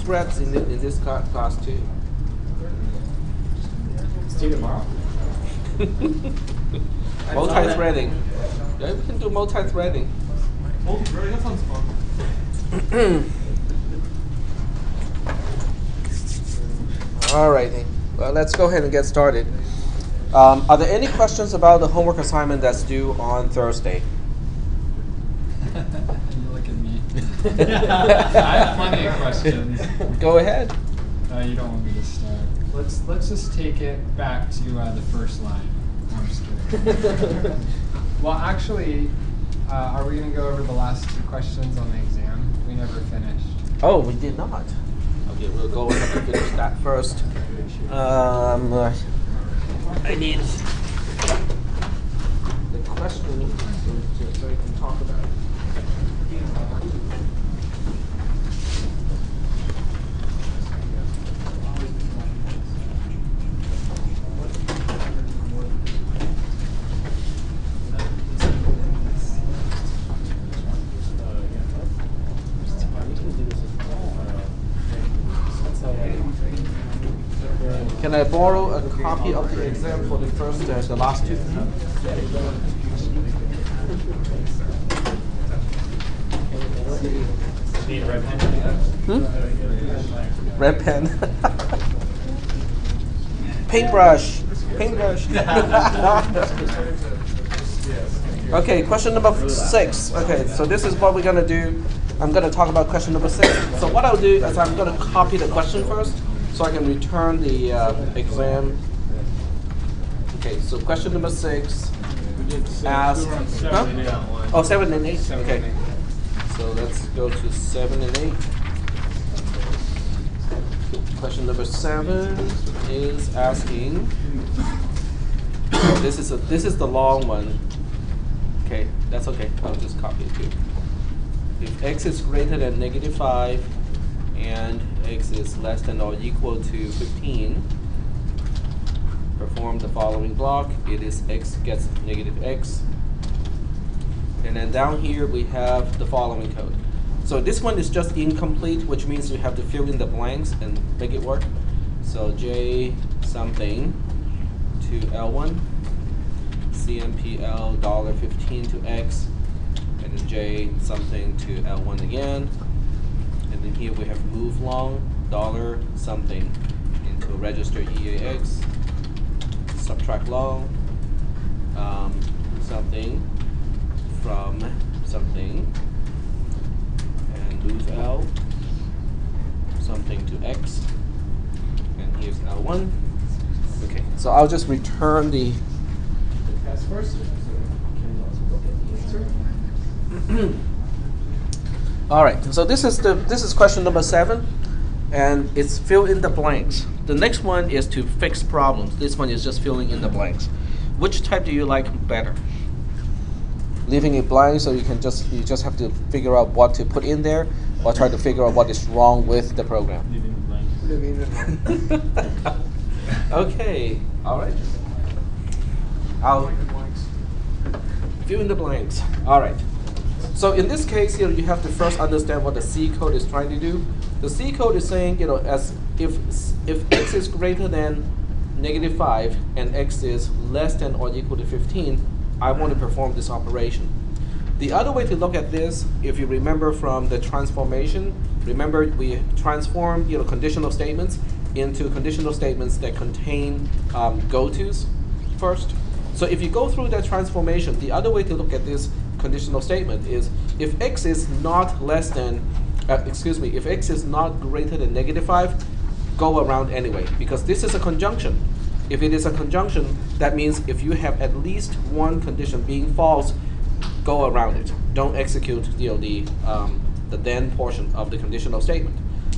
multi-threads in this class too. See you tomorrow. Multi-threading. Yeah, we can do multi-threading. Multi-threading, that sounds fun. Alrighty. Well, let's go ahead and get started. Are there any questions about the homework assignment that's due on Thursday? You look at me. I have plenty of questions. Go ahead. You don't want me to start. Let's just take it back to the first line. No, I'm just kidding. Well, actually, are we going to go over the last two questions on the exam? We never finished. Oh, we did not. Okay, we'll go ahead and finish that first. I need the question so we can talk about it. Can I borrow a copy of the exam for the first, the last two? Need a red pen? Red pen. Paintbrush. Paintbrush. Okay, question number 6. Okay, so this is what we're going to do. I'm going to talk about question number 6. So what I'll do is I'm going to copy the question first, so I can return the exam. Okay, so question number 6 asks, oh, 7 and 8. Okay, so let's go to 7 and 8. Question number 7 is asking. This is the long one. Okay, that's okay. I'll just copy it too. If x is greater than -5 and x is less than or equal to 15, perform the following block. It is x gets -x. And then down here we have the following code. So this one is just incomplete, which means you have to fill in the blanks and make it work. So J something to L1, CMPL $15 to X, and then J something to L1 again. And then here we have move long $ something into register EAX, subtract long something from something, and move L something to X, and here's L1. Okay, so I'll just return the test first, so we can also look at the answer. All right, so this is question number 7, and it's fill in the blanks. The next one is to fix problems. This one is just filling in the blanks. Which type do you like better? Leaving it blank so you just have to figure out what to put in there, or try to figure out what is wrong with the program. Leaving the blank. Living in the Okay, all right. I'll fill in the blanks. All right. So in this case, you have to first understand what the C code is trying to do. The C code is saying, as if x is greater than -5 and x is less than or equal to 15, I want to perform this operation. The other way to look at this, if you remember from the transformation, remember we transform conditional statements into conditional statements that contain go-tos first. So if you go through that transformation, the other way to look at this conditional statement is if x is not less than, if x is not greater than -5, go around anyway, because this is a conjunction. If it is a conjunction, that means if you have at least one condition being false, go around it. Don't execute the then portion of the conditional statement.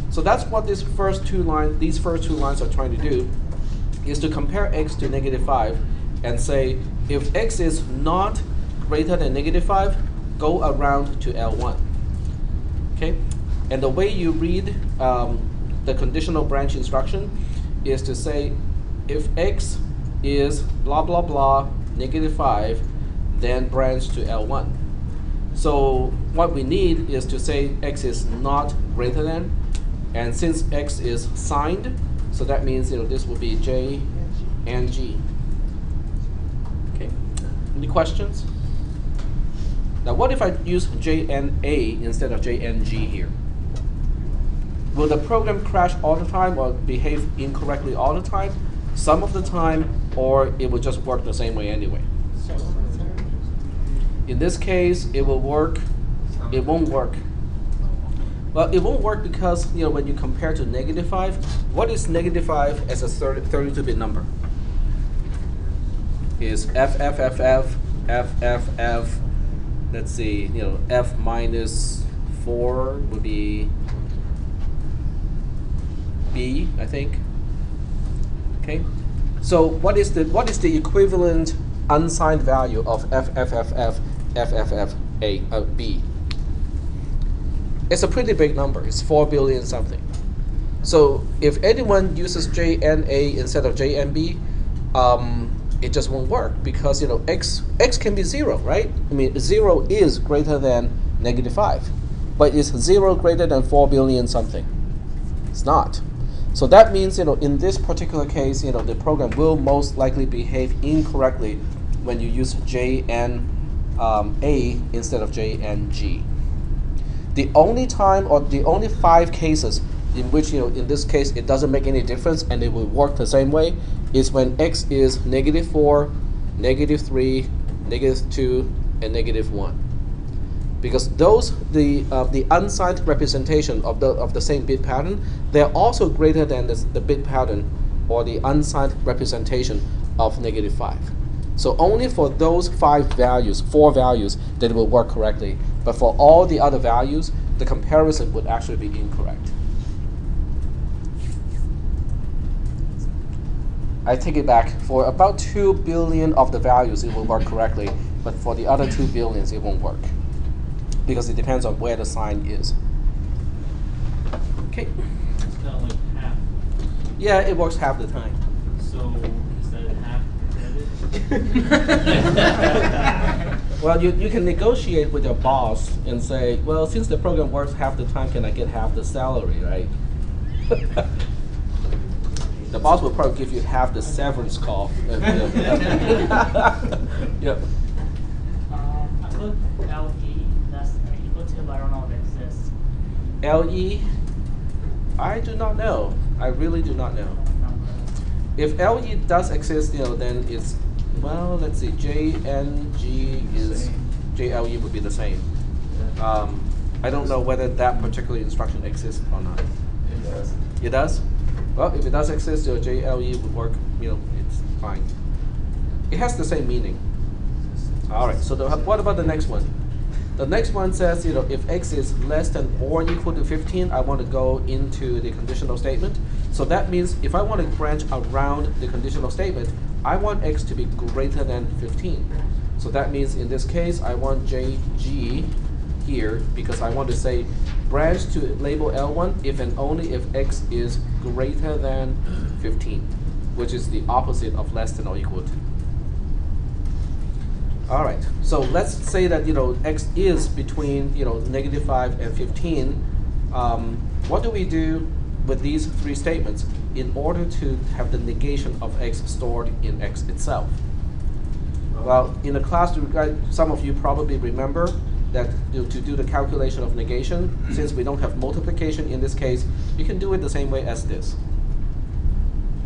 So that's what these first two lines are trying to do, is to compare x to -5 and say if x is not greater than -5, go around to L1. Okay, and the way you read the conditional branch instruction is to say if x is blah blah blah -5, then branch to L1. So what we need is to say x is not greater than, And since x is signed, so that means this will be J and G. Okay. Any questions? Now what if I use J and A instead of J and G here? Will the program crash all the time or behave incorrectly all the time? Some of the time, or it will just work the same way anyway. In this case, it will work. It won't work. Well, it won't work because when you compare to -5, what is -5 as a 32-bit number? Is FFFF, FFF. Let's see, F minus 4 would be B, I think. Okay, so what is the equivalent unsigned value of FFFF, FFFA, B? It's a pretty big number. It's 4 billion something. So if anyone uses J and A instead of J and B, it just won't work because x can be 0, right? I mean 0 is greater than -5, but is 0 greater than 4 billion something? It's not. So that means in this particular case, the program will most likely behave incorrectly when you use J and A instead of J and G. The only time, or the only 5 cases in which in this case it doesn't make any difference and it will work the same way, is when x is -4, -3, -2, and -1. Because those the unsigned representation of the same bit pattern, they're also greater than the bit pattern or the unsigned representation of -5. So only for those 4 values, that it will work correctly. But for all the other values, the comparison would actually be incorrect. I take it back. For about 2 billion of the values, it will work correctly. But for the other 2 billions, it won't work. Because it depends on where the sign is. Okay. It's kind of like half. Yeah, it works half the time. So is that half credit? Well, you can negotiate with your boss and say, well, since the program works half the time, can I get half the salary, right? The boss will probably give you half the severance call. Yep. I put LE less than or equal to, but I don't know if it exists. LE? I do not know. I really do not know. If LE does exist, then it's, well, let's see, J and G is, JLE would be the same. I don't know whether that particular instruction exists or not. It does. It does? Well, if it does exist, your JLE would work, it's fine. It has the same meaning. All right, so what about the next one? The next one says, if x is less than or equal to 15, I want to go into the conditional statement. So that means if I want to branch around the conditional statement, I want x to be greater than 15. So that means in this case, I want JG here because I want to say branch to label L1 if and only if x is greater than 15, which is the opposite of less than or equal to. All right, so let's say that x is between -5 and 15. What do we do with these 3 statements in order to have the negation of x stored in x itself? Well, in the class, some of you probably remember that to do the calculation of negation, since we don't have multiplication in this case, you can do it the same way as this.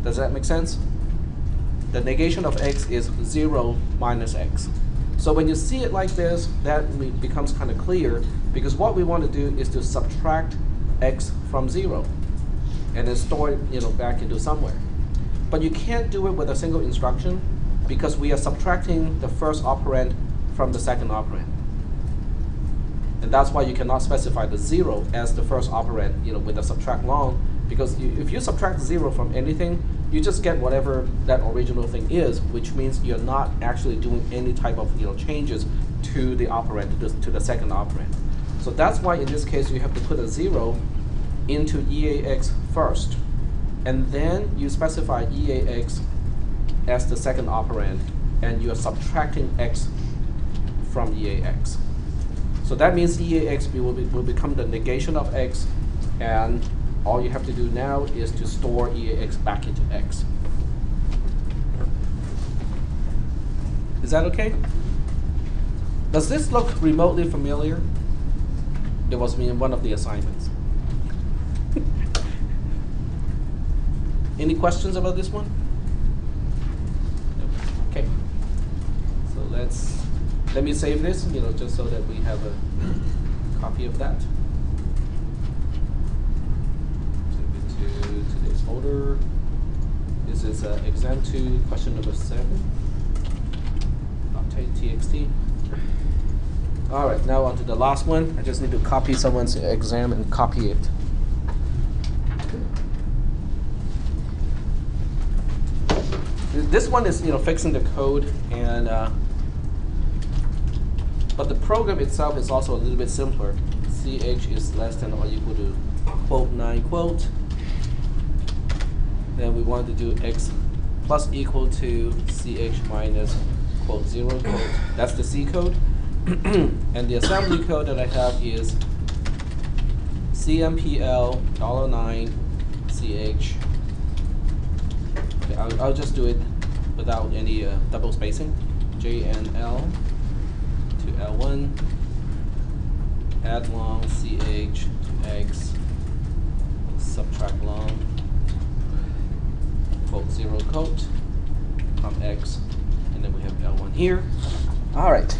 Does that make sense? The negation of x is 0 minus x. So when you see it like this, that becomes kind of clear, because what we want to do is to subtract x from 0 and then store it back into somewhere. But you can't do it with a single instruction because we are subtracting the first operand from the second operand. And that's why you cannot specify the 0 as the first operand with the subtract long, because if you subtract 0 from anything, you just get whatever that original thing is, which means you're not actually doing any type of changes to the operand, to the second operand. So that's why in this case you have to put a 0 into EAX first, and then you specify EAX as the second operand, and you're subtracting x from EAX. So that means EAX will become the negation of x, and all you have to do now is to store EAX back into X. Is that okay? Does this look remotely familiar? It was in one of the assignments. Any questions about this one? Okay. So let me save this, just so that we have a copy of that. Save it to today's folder. This is exam 2, question number 7. TXT. All right, now on to the last one. I just need to copy someone's exam and copy it. This one is, fixing the code, and but the program itself is also a little bit simpler. CH is less than or equal to quote 9 quote. Then we want to do X plus equal to CH minus quote 0 quote. That's the C code. And the assembly code that I have is CMPL $9 CH. Okay, I'll just do it without any double spacing. JNL to L1, add long CH to X, subtract long, quote 0 quote from X, and then we have L1 here. All right.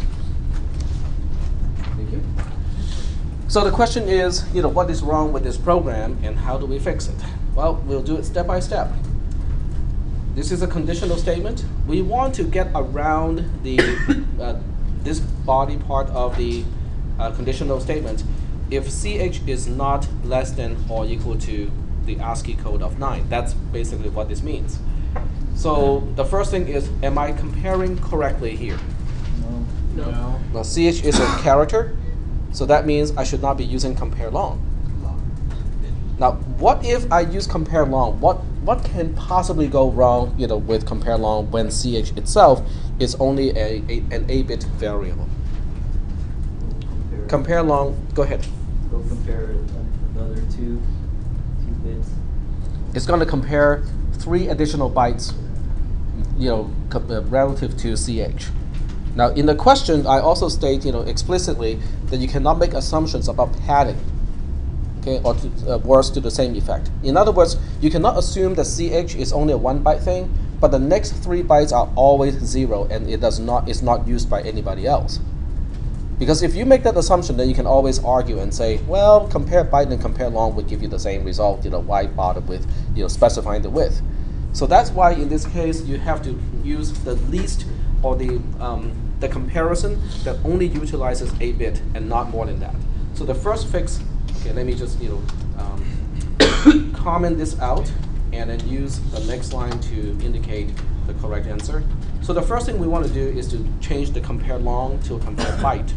Thank you. So the question is, what is wrong with this program and how do we fix it? Well, we'll do it step by step. This is a conditional statement. We want to get around the this body part of the conditional statement if CH is not less than or equal to the Ascii code of 9. That's basically what this means. So the first thing is, am I comparing correctly here? No. Now CH is a character, so that means I should not be using compare long. Now, what if I use compare long? What can possibly go wrong, with compare long when CH itself is only an 8-bit variable? Compare long. Go ahead. Go compare the other two bits. It's going to compare 3 additional bytes, relative to CH. Now, in the question, I also state, explicitly that you cannot make assumptions about padding. Okay, or words to the same effect. In other words, you cannot assume that CH is only a 1-byte thing, but the next 3 bytes are always 0, and it's not used by anybody else. Because if you make that assumption, then you can always argue and say, well, compare byte and compare long would give you the same result. Why bother with specifying the width? So that's why in this case you have to use the least or the comparison that only utilizes 8-bit and not more than that. So the first fix. Okay, let me just comment this out and then use the next line to indicate the correct answer. So the first thing we want to do is to change the compare long to compare byte.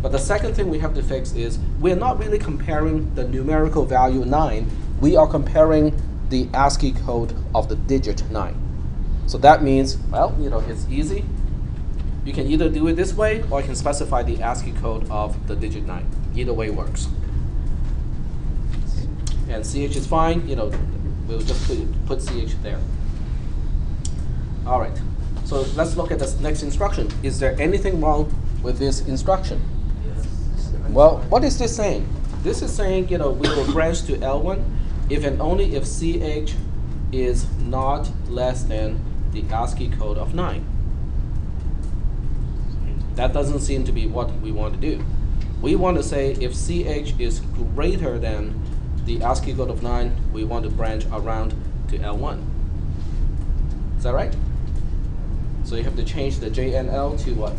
But the second thing we have to fix is we're not really comparing the numerical value 9. We are comparing the ASCII code of the digit 9. So that means, well, it's easy. You can either do it this way or you can specify the ASCII code of the digit 9. Either way works. And CH is fine, we'll just put CH there. All right, so let's look at this next instruction. Is there anything wrong with this instruction? Yes. Well, what is this saying? This is saying, we will branch to L1 if and only if CH is not less than the ASCII code of 9. That doesn't seem to be what we want to do. We want to say if CH is greater than the ASCII code of 9, we want to branch around to L1. Is that right? So you have to change the JNL to what?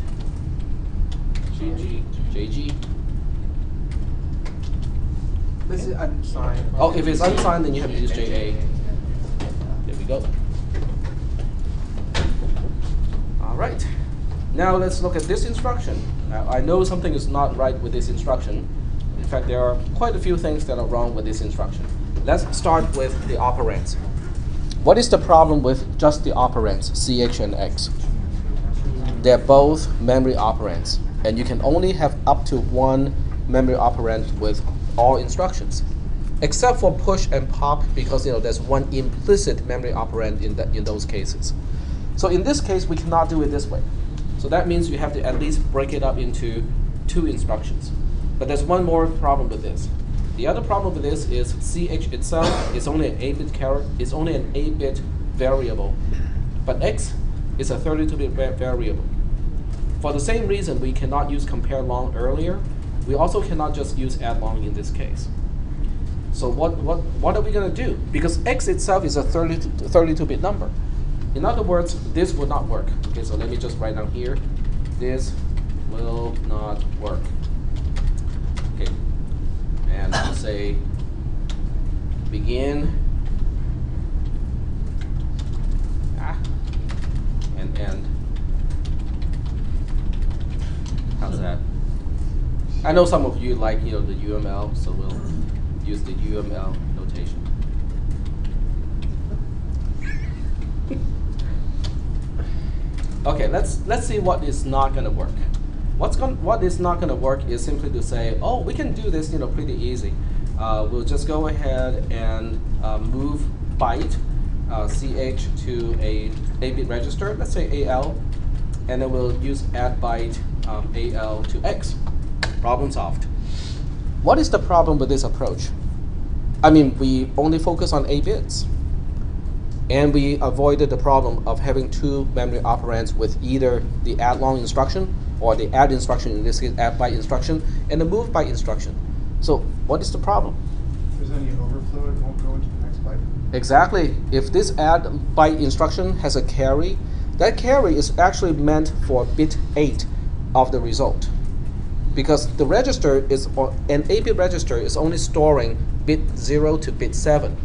JG. This is unsigned. Oh, if it's unsigned, then you have to use JA. There we go. All right. Now let's look at this instruction. Now, I know something is not right with this instruction. In fact, there are quite a few things that are wrong with this instruction. Let's start with the operands. What is the problem with just the operands, CH and X? They're both memory operands, and you can only have up to one memory operand with all instructions. except for push and pop, because there's one implicit memory operand in those cases. So in this case, we cannot do it this way. So that means you have to at least break it up into 2 instructions. But there's one more problem with this. The other problem with this is ch itself is only an 8-bit character, is only an 8-bit variable, but x is a 32-bit variable. For the same reason we cannot use compare long earlier, we also cannot just use add long in this case. So what are we going to do? Because x itself is a 32-bit number. In other words, this would not work. Okay, so let me just write down here. This will not work. Okay, and I'll say begin and end. How's that? I know some of you like the UML, so we'll use the UML notation. Okay, let's see what is not going to work. What is not going to work is simply to say, oh, we can do this pretty easy. We'll just go ahead and move byte ch to a 8-bit register, let's say AL, and then we'll use add byte AL to X. Problem solved. What is the problem with this approach? I mean, we only focus on 8 bits. And we avoided the problem of having 2 memory operands with either the add long instruction or the add instruction, in this case add byte instruction, and the move byte instruction. So what is the problem? If there's any overflow, it won't go into the next byte. Exactly. If this add byte instruction has a carry, that carry is actually meant for bit 8 of the result. Because the register is, an 8-bit register is only storing bit 0 to bit 7.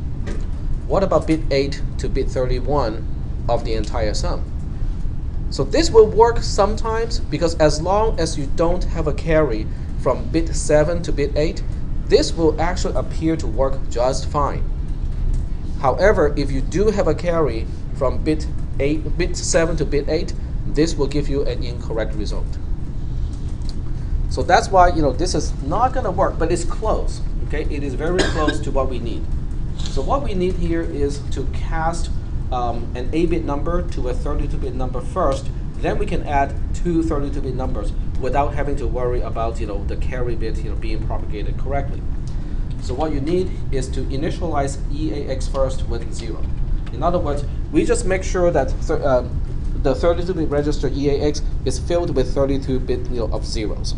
What about bit 8 to bit 31 of the entire sum? So this will work sometimes, because as long as you don't have a carry from bit 7 to bit 8, this will actually appear to work just fine. However, if you do have a carry from bit 7 to bit 8, this will give you an incorrect result. So that's why this is not going to work, but it's close. Okay, it is very close to what we need. So what we need here is to cast an 8-bit number to a 32-bit number first. Then we can add 2 32-bit numbers without having to worry about the carry bit being propagated correctly. So what you need is to initialize EAX first with 0. In other words, we just make sure that the 32-bit register EAX is filled with 32-bit of zeros.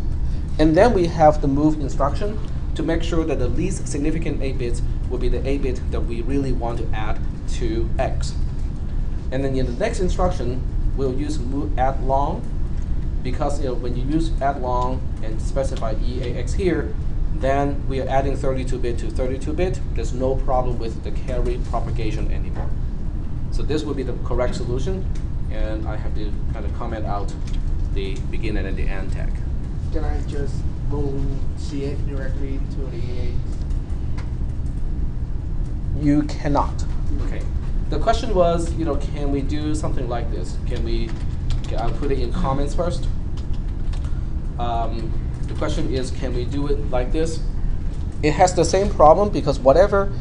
And then we have the move instruction to make sure that the least significant 8 bits will be the 8-bit that we really want to add to X. And then in the next instruction, we'll use move add long, because when you use add long and specify EAX here, then we are adding 32-bit to 32-bit. There's no problem with the carry propagation anymore. So this would be the correct solution, and I have to kind of comment out the begin and the end tag. Can I just move CH directly to the 8? You cannot. Okay. The question was, can we do something like this? I'll put it in comments first. The question is, can we do it like this? It has the same problem, because whatever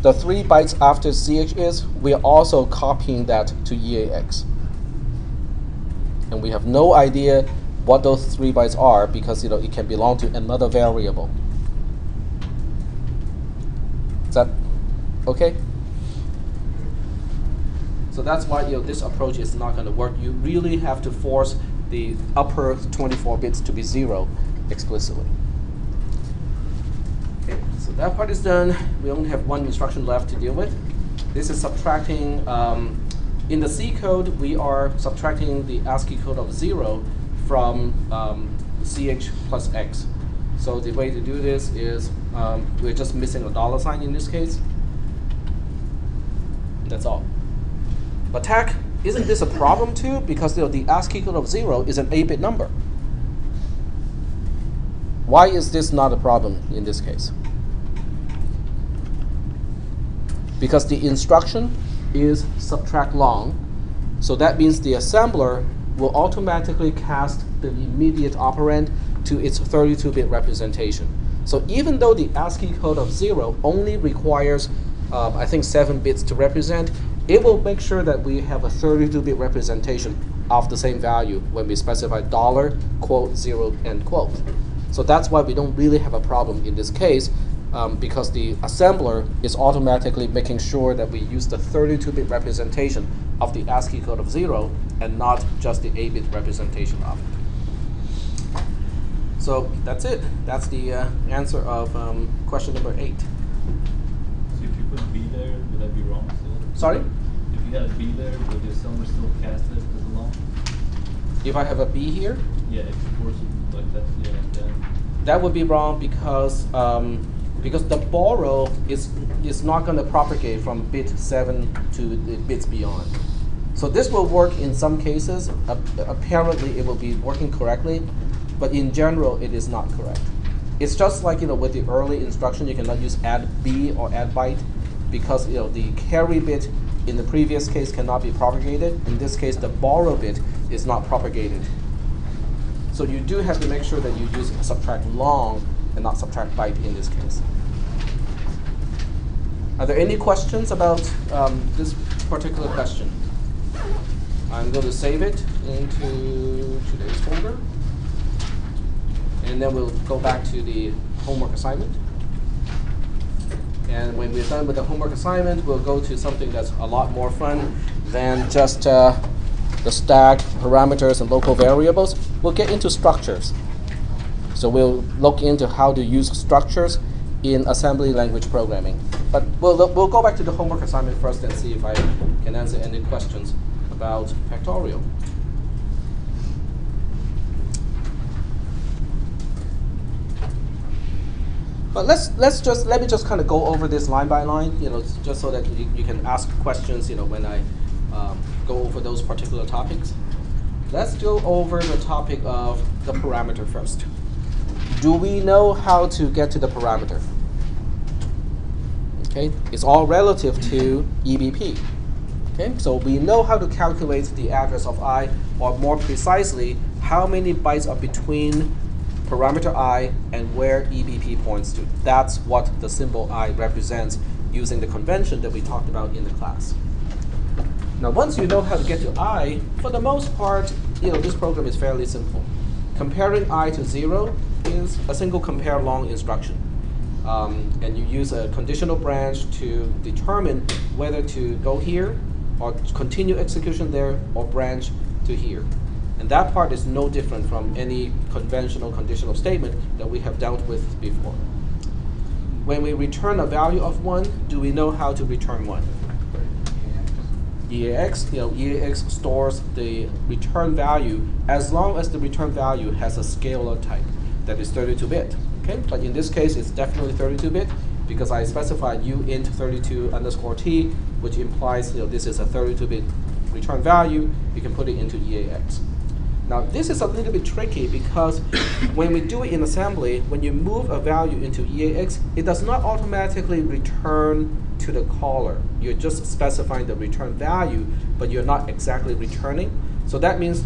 the 3 bytes after CH is, we are also copying that to EAX. And we have no idea what those 3 bytes are, because it can belong to another variable. Is that okay? So that's why this approach is not going to work. You really have to force the upper 24 bits to be 0 explicitly. Okay, so that part is done. We only have one instruction left to deal with. This is subtracting. In the C code, we are subtracting the ASCII code of 0 from CH plus X. So the way to do this is we're just missing a $ in this case. That's all. But TAC, isn't this a problem too? Because the ASCII code of 0 is an 8-bit number. Why is this not a problem in this case? Because the instruction is subtract long, so that means the assembler will automatically cast the immediate operand to its 32-bit representation. So even though the ASCII code of 0 only requires, I think, 7 bits to represent, it will make sure that we have a 32-bit representation of the same value when we specify $, quote, 0, end quote. So that's why we don't really have a problem in this case, because the assembler is automatically making sure that we use the 32-bit representation of the ASCII code of 0 and not just the 8-bit representation of it. So that's it. That's the answer of question number 8. So if you put B there, would that be wrong still? Sorry? If you had a B there, would the assembler still cast it as a long? If I have a B here, Yeah, if you force it like that, yeah, then. that would be wrong because the borrow is not going to propagate from bit 7 to the bits beyond. So this will work in some cases. Apparently, it will be working correctly, but in general, it is not correct. It's just like with the early instruction, you cannot use add B or add byte because the carry bit in the previous case cannot be propagated. In this case, the borrow bit is not propagated. So you do have to make sure that you use subtract long and not subtract byte in this case. Are there any questions about this particular question? I'm going to save it into today's folder. And then we'll go back to the homework assignment. And when we're done with the homework assignment, we'll go to something that's a lot more fun than just the stack, parameters, and local variables. We'll get into structures. So we'll look into how to use structures in assembly language programming. But we'll go back to the homework assignment first and see if I can answer any questions about factorial. But let me just kind of go over this line by line, just so that you can ask questions, when I go over those particular topics. Let's go over the topic of the parameter first. Do we know how to get to the parameter? Okay, it's all relative to EBP. Okay, so we know how to calculate the address of I, or more precisely, how many bytes are between parameter I and where EBP points to. That's what the symbol I represents using the convention that we talked about in the class. Now, once you know how to get to I, for the most part, this program is fairly simple. Comparing I to 0 is a single compare long instruction. And you use a conditional branch to determine whether to go here, or continue execution there, or branch to here. And that part is no different from any conventional conditional statement that we have dealt with before. When we return a value of 1, do we know how to return 1? EAX, EAX stores the return value as long as the return value has a scalar type that is 32-bit. Okay, but in this case, it's definitely 32-bit because I specified uint32_t, which implies this is a 32-bit return value. You can put it into EAX. Now, this is a little bit tricky because when we do it in assembly, when you move a value into EAX, it does not automatically return to the caller. You're just specifying the return value, but you're not exactly returning. So that means,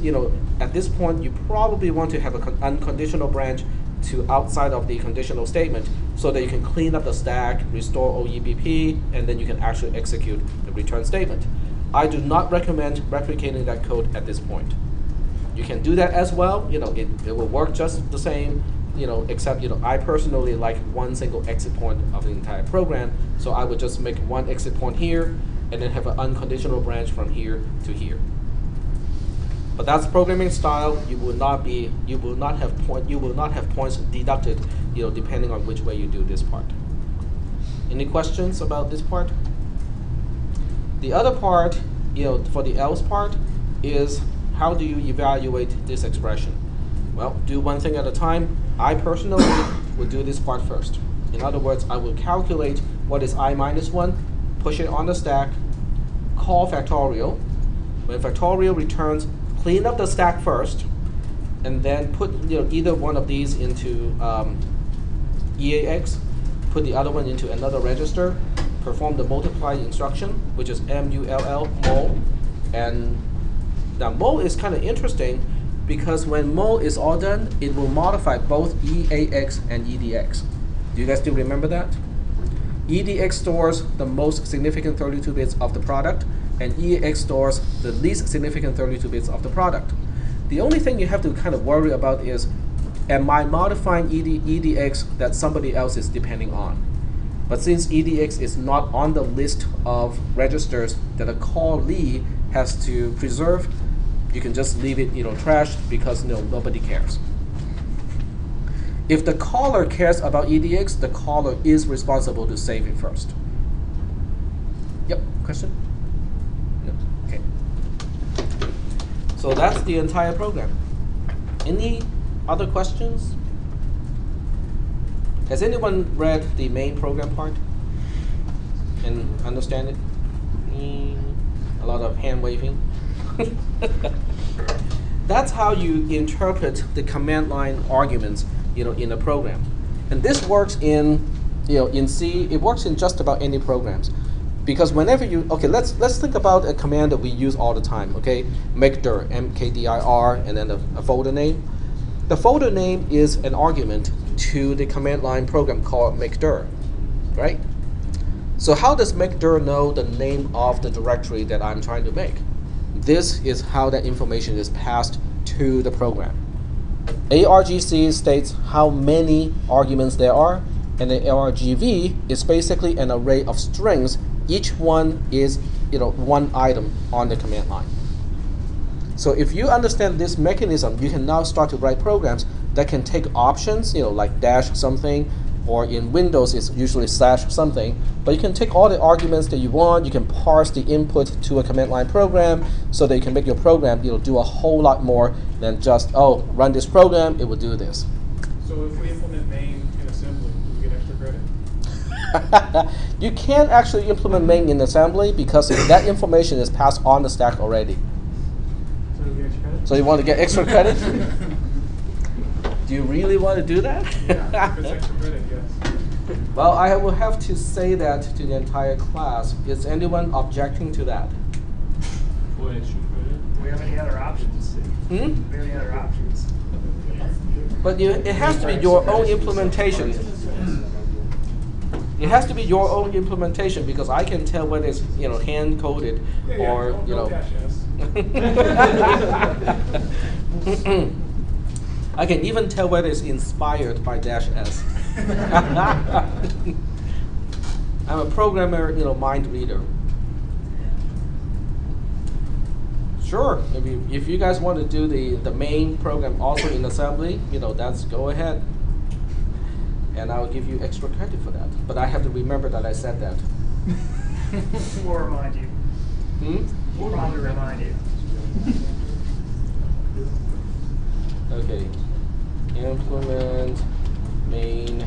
at this point, you probably want to have an unconditional branch to outside of the conditional statement so that you can clean up the stack, restore OEBP, and then you can actually execute the return statement. I do not recommend replicating that code at this point. You can do that as well. It will work just the same, except, I personally like one single exit point of the entire program. So I would just make one exit point here and then have an unconditional branch from here to here. But that's programming style. You will not have points deducted, depending on which way you do this part. Any questions about this part? The other part, for the else part, is how do you evaluate this expression? Well, do one thing at a time. I personally would do this part first. In other words, I will calculate what is I minus 1, push it on the stack, call factorial. When factorial returns, clean up the stack first, and then put either one of these into EAX, put the other one into another register, perform the multiply instruction, which is MULL, mul, and now mul is kind of interesting because when mul is all done, it will modify both EAX and EDX. Do you guys still remember that? EDX stores the most significant 32 bits of the product, and EAX stores the least significant 32 bits of the product. The only thing you have to kind of worry about is, am I modifying EDX that somebody else is depending on? But since EDX is not on the list of registers that a callee has to preserve, you can just leave it, trashed, because nobody cares. If the caller cares about EDX, the caller is responsible to save it first. Yep, question? No, okay. So that's the entire program. Any other questions? Has anyone read the main program part and understand it? A lot of hand waving. That's how you interpret the command line arguments, in a program. And this works in C. It works in just about any programs, because whenever let's think about a command that we use all the time. Okay, mkdir, mkdir, and then a folder name. The folder name is an argument to the command line program called mkdir, right? So how does mkdir know the name of the directory that I'm trying to make? This is how that information is passed to the program. argc states how many arguments there are, and the argv is basically an array of strings. Each one is one item on the command line. So if you understand this mechanism, you can now start to write programs that can take options, like dash something, or in Windows it's usually slash something, but you can take all the arguments that you want. You can parse the input to a command line program so that you can make your program do a whole lot more than just, run this program, it will do this. So if we implement main in assembly, do we get extra credit? You can't actually implement main in assembly because that information is passed on the stack already. So do we get extra credit? So you want to get extra credit? Do you really want to do that? Yeah, if it's extra credit, yes. Well, I will have to say that to the entire class. Is anyone objecting to that? For extra credit? Do we have any other options? Hmm? Do we have any other options? But it has to be your own implementation. It has to be your own implementation, because I can tell whether it's hand coded or don't dash yes. I can even tell whether it's inspired by -s. I'm a programmer, mind reader. Sure, if you guys want to do the main program also in assembly, that's go ahead. And I'll give you extra credit for that. But I have to remember that I said that. We'll remind you. We'll probably remind you. Okay. Implement main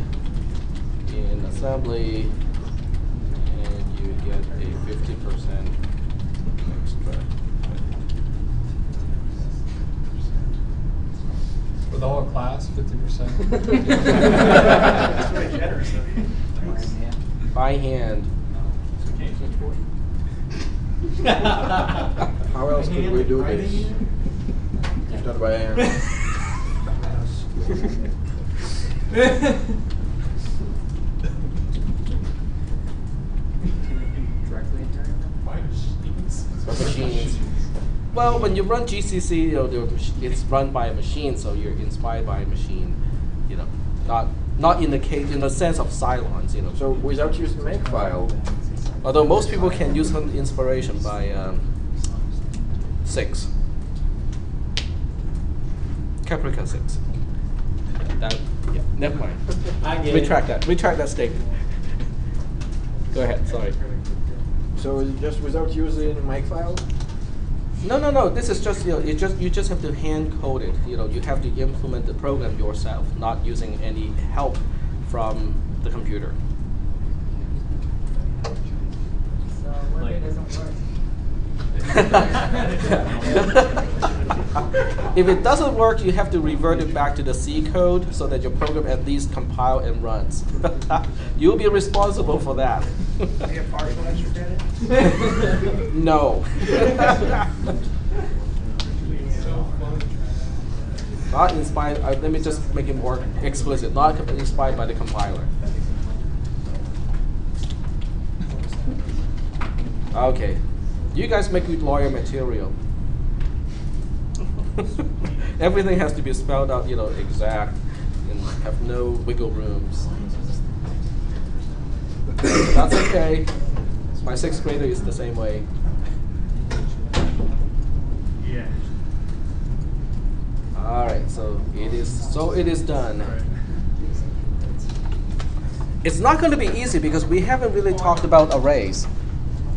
in assembly, and you get a 50% extra. For the whole class, 50%. That's really generous of you. By hand. How else could we do this? If not by hand. Machines. Well, when you run GCC, it's run by a machine, so you're inspired by a machine. Not in the sense of Cylons. So without using makefile. Although most people can use some inspiration by 6. Caprica 6. Never mind. Retract that statement. Go ahead, sorry. So is it just without using makefile? No. This is just you just have to hand code it. You have to implement the program yourself, not using any help from the computer. So what if it doesn't work? If it doesn't work, you have to revert it back to the C code so that your program at least compile and runs. You'll be responsible for that. Do you get partial extra credit? No. Not inspired. Let me just make it more explicit. Not inspired by the compiler. Okay. You guys make good lawyer material. Everything has to be spelled out, exact, and have no wiggle rooms. That's okay. My 6th grader is the same way. Yeah. All right, so it is done. It's not going to be easy because we haven't really talked about arrays.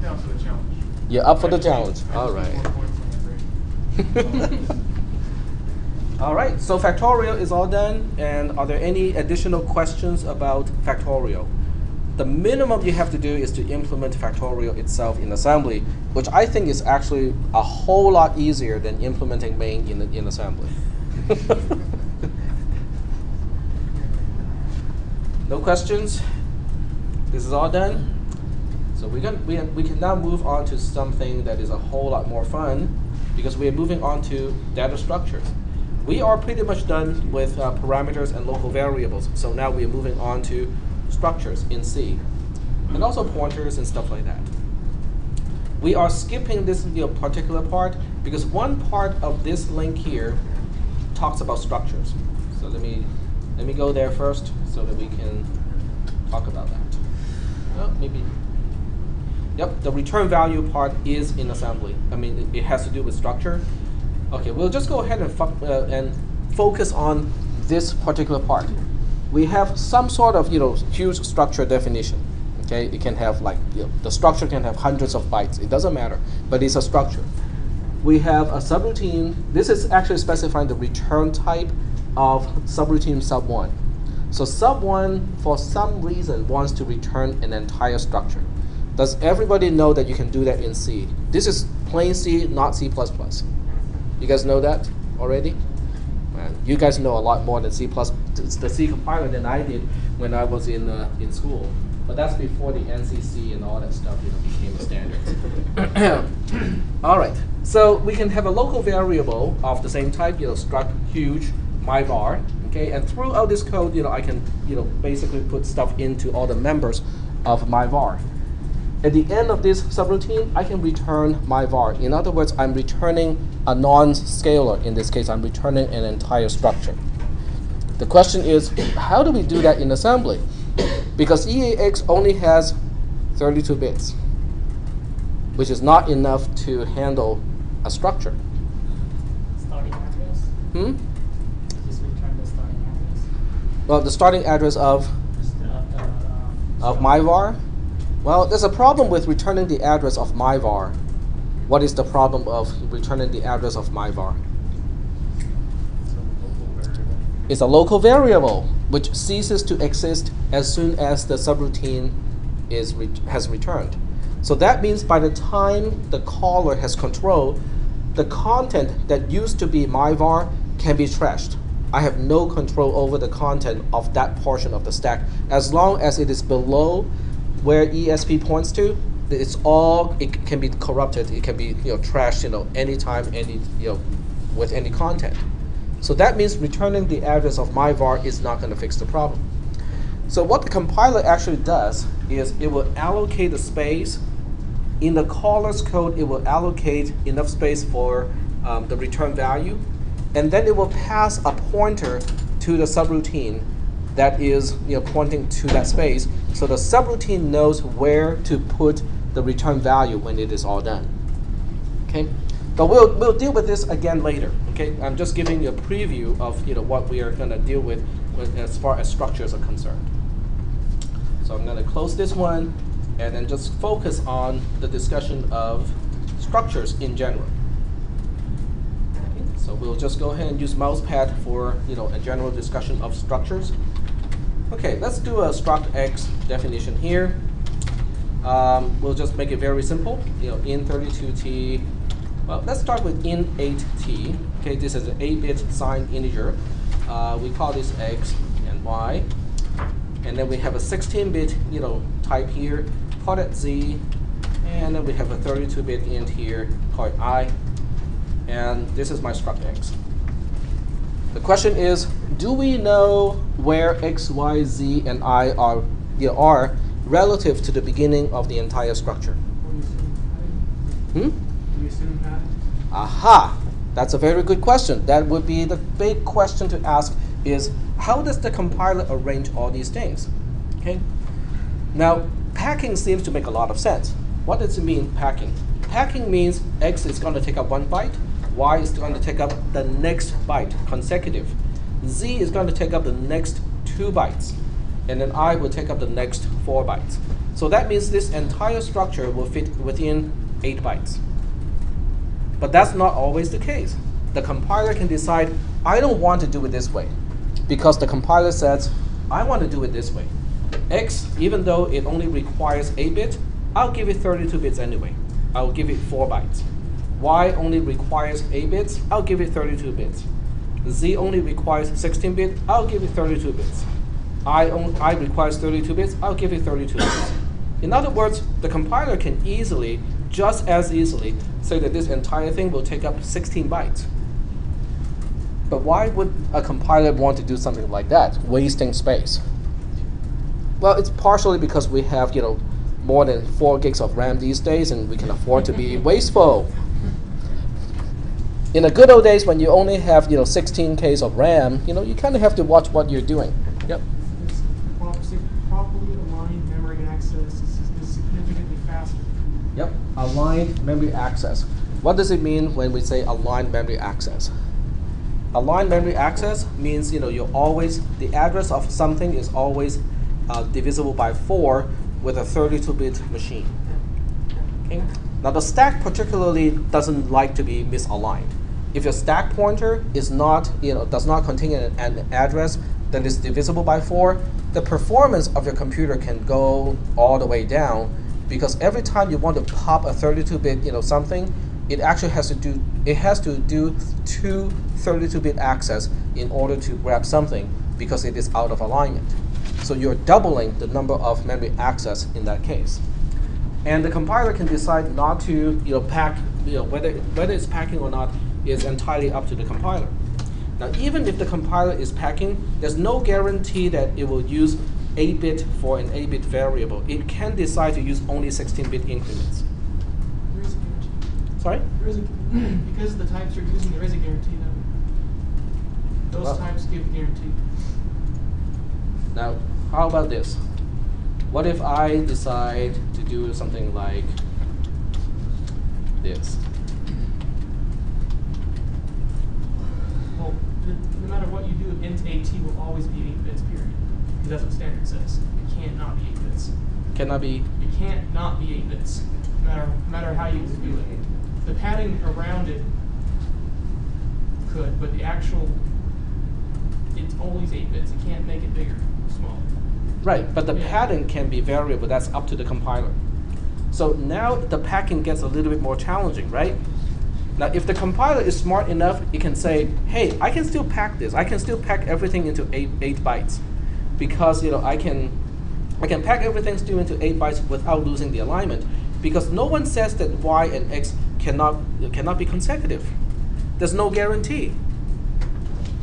Yeah, for the challenge. You're up for the challenge. All right. All right, so factorial is all done. And are there any additional questions about factorial? The minimum you have to do is to implement factorial itself in assembly, which I think is actually a whole lot easier than implementing main in assembly. No questions? This is all done? So we can now move on to something that is a whole lot more fun, because we are moving on to data structures. We are pretty much done with parameters and local variables, so now we are moving on to structures in C, and also pointers and stuff like that. We are skipping this particular part because one part of this link here talks about structures. So let me go there first so that we can talk about that. Well, maybe. Yep, the return value part is in assembly. I mean, it has to do with structure. Okay, we'll just go ahead and focus on this particular part. We have some sort of huge structure definition. Okay, it can have the structure can have hundreds of bytes. It doesn't matter, but it's a structure. We have a subroutine. This is actually specifying the return type of subroutine sub1. So sub1, for some reason, wants to return an entire structure. Does everybody know that you can do that in C? This is plain C, not C++. You guys know that already? Man, you guys know a lot more than C++, the C compiler than I did when I was in school. But that's before the NCC and all that stuff became a standard. All right, so we can have a local variable of the same type, struct huge myvar. Okay, and throughout this code, I can basically put stuff into all the members of myvar. At the end of this subroutine, I can return myvar. In other words, I'm returning a non-scalar. In this case, I'm returning an entire structure. The question is, how do we do that in assembly? Because EAX only has 32 bits, which is not enough to handle a structure. Starting address? Just return the starting address. Well, the starting address of myvar? Well, there's a problem with returning the address of myvar. What is the problem of returning the address of myvar? It's a local variable which ceases to exist as soon as the subroutine has returned. So that means by the time the caller has control, the content that used to be myvar can be trashed. I have no control over the content of that portion of the stack. As long as it is below where ESP points to, it can be corrupted. It can be trashed anytime, with any content. So that means returning the address of myvar is not going to fix the problem. So what the compiler actually does is it will allocate the space. In the caller's code, it will allocate enough space for the return value, and then it will pass a pointer to the subroutine that is pointing to that space. So the subroutine knows where to put the return value when it is all done. Okay, but we'll deal with this again later. Okay, I'm just giving you a preview of what we are going to deal with as far as structures are concerned. So I'm going to close this one and then just focus on the discussion of structures in general. Okay, so we'll just go ahead and use mousepad for a general discussion of structures. Okay, let's do a struct X definition here. We'll just make it very simple. In32t. Well, let's start with in8t. Okay, this is an 8-bit signed integer. We call this X and Y. And then we have a 16-bit type here, call it Z. And then we have a 32-bit int here, call it I. And this is my struct X. The question is, do we know where X, Y, Z, and I are relative to the beginning of the entire structure? Hmm? Do we assume padding? Aha! That's a very good question. That would be the big question to ask is, how does the compiler arrange all these things? Okay. Now, packing seems to make a lot of sense. What does it mean, packing? Packing means X is going to take up 1 byte, Y is going to take up the next byte, consecutive. Z is going to take up the next 2 bytes, and then I will take up the next 4 bytes. So that means this entire structure will fit within 8 bytes. But that's not always the case. The compiler can decide, I don't want to do it this way, because the compiler says, I want to do it this way. X, even though it only requires 8 bits, I'll give it 32 bits anyway. I'll give it 4 bytes. Y only requires 8 bits, I'll give it 32 bits. Z only requires 16 bits, I'll give it 32 bits. I requires 32 bits, I'll give it 32 bits. In other words, the compiler can easily, just as easily, say that this entire thing will take up 16 bytes. But why would a compiler want to do something like that, wasting space? Well, it's partially because we have, more than 4 gigs of RAM these days, and we can afford to be wasteful. In the good old days, when you only have, 16 Ks of RAM, you kind of have to watch what you're doing. Yep. Properly aligned memory access is significantly faster. Yep. Aligned memory access. What does it mean when we say aligned memory access? Aligned memory access means, you're always, the address of something is always divisible by 4 with a 32-bit machine. Okay? Now the stack particularly doesn't like to be misaligned. If your stack pointer is not, does not contain an address that is divisible by 4, the performance of your computer can go all the way down, because every time you want to pop a 32-bit, something, it actually has to do 2 32-bit access in order to grab something, because it is out of alignment. So you're doubling the number of memory access in that case. And the compiler can decide not to pack, whether it's packing or not is entirely up to the compiler. Now, even if the compiler is packing, there's no guarantee that it will use 8-bit for an 8-bit variable. It can decide to use only 16-bit increments. There is a guarantee. Sorry? There is a, because the types you're using, there is a guarantee though. Those types give a guarantee. Now, how about this? What if I decide to do something like this? Well, no matter what you do, int AT will always be 8 bits, period. Because that's what standard says. It can't not be 8 bits. Cannot be? It can't not be 8 bits, no matter how you do it. The padding around it could, but the actual, it's always 8 bits. It can't make it bigger or smaller. Right, but the padding can be variable. That's up to the compiler. So now the packing gets a little bit more challenging, right? Now, if the compiler is smart enough, it can say, hey, I can still pack this. I can still pack everything into 8 bytes, because I can pack everything still into 8 bytes without losing the alignment, because no one says that Y and X cannot be consecutive. There's no guarantee.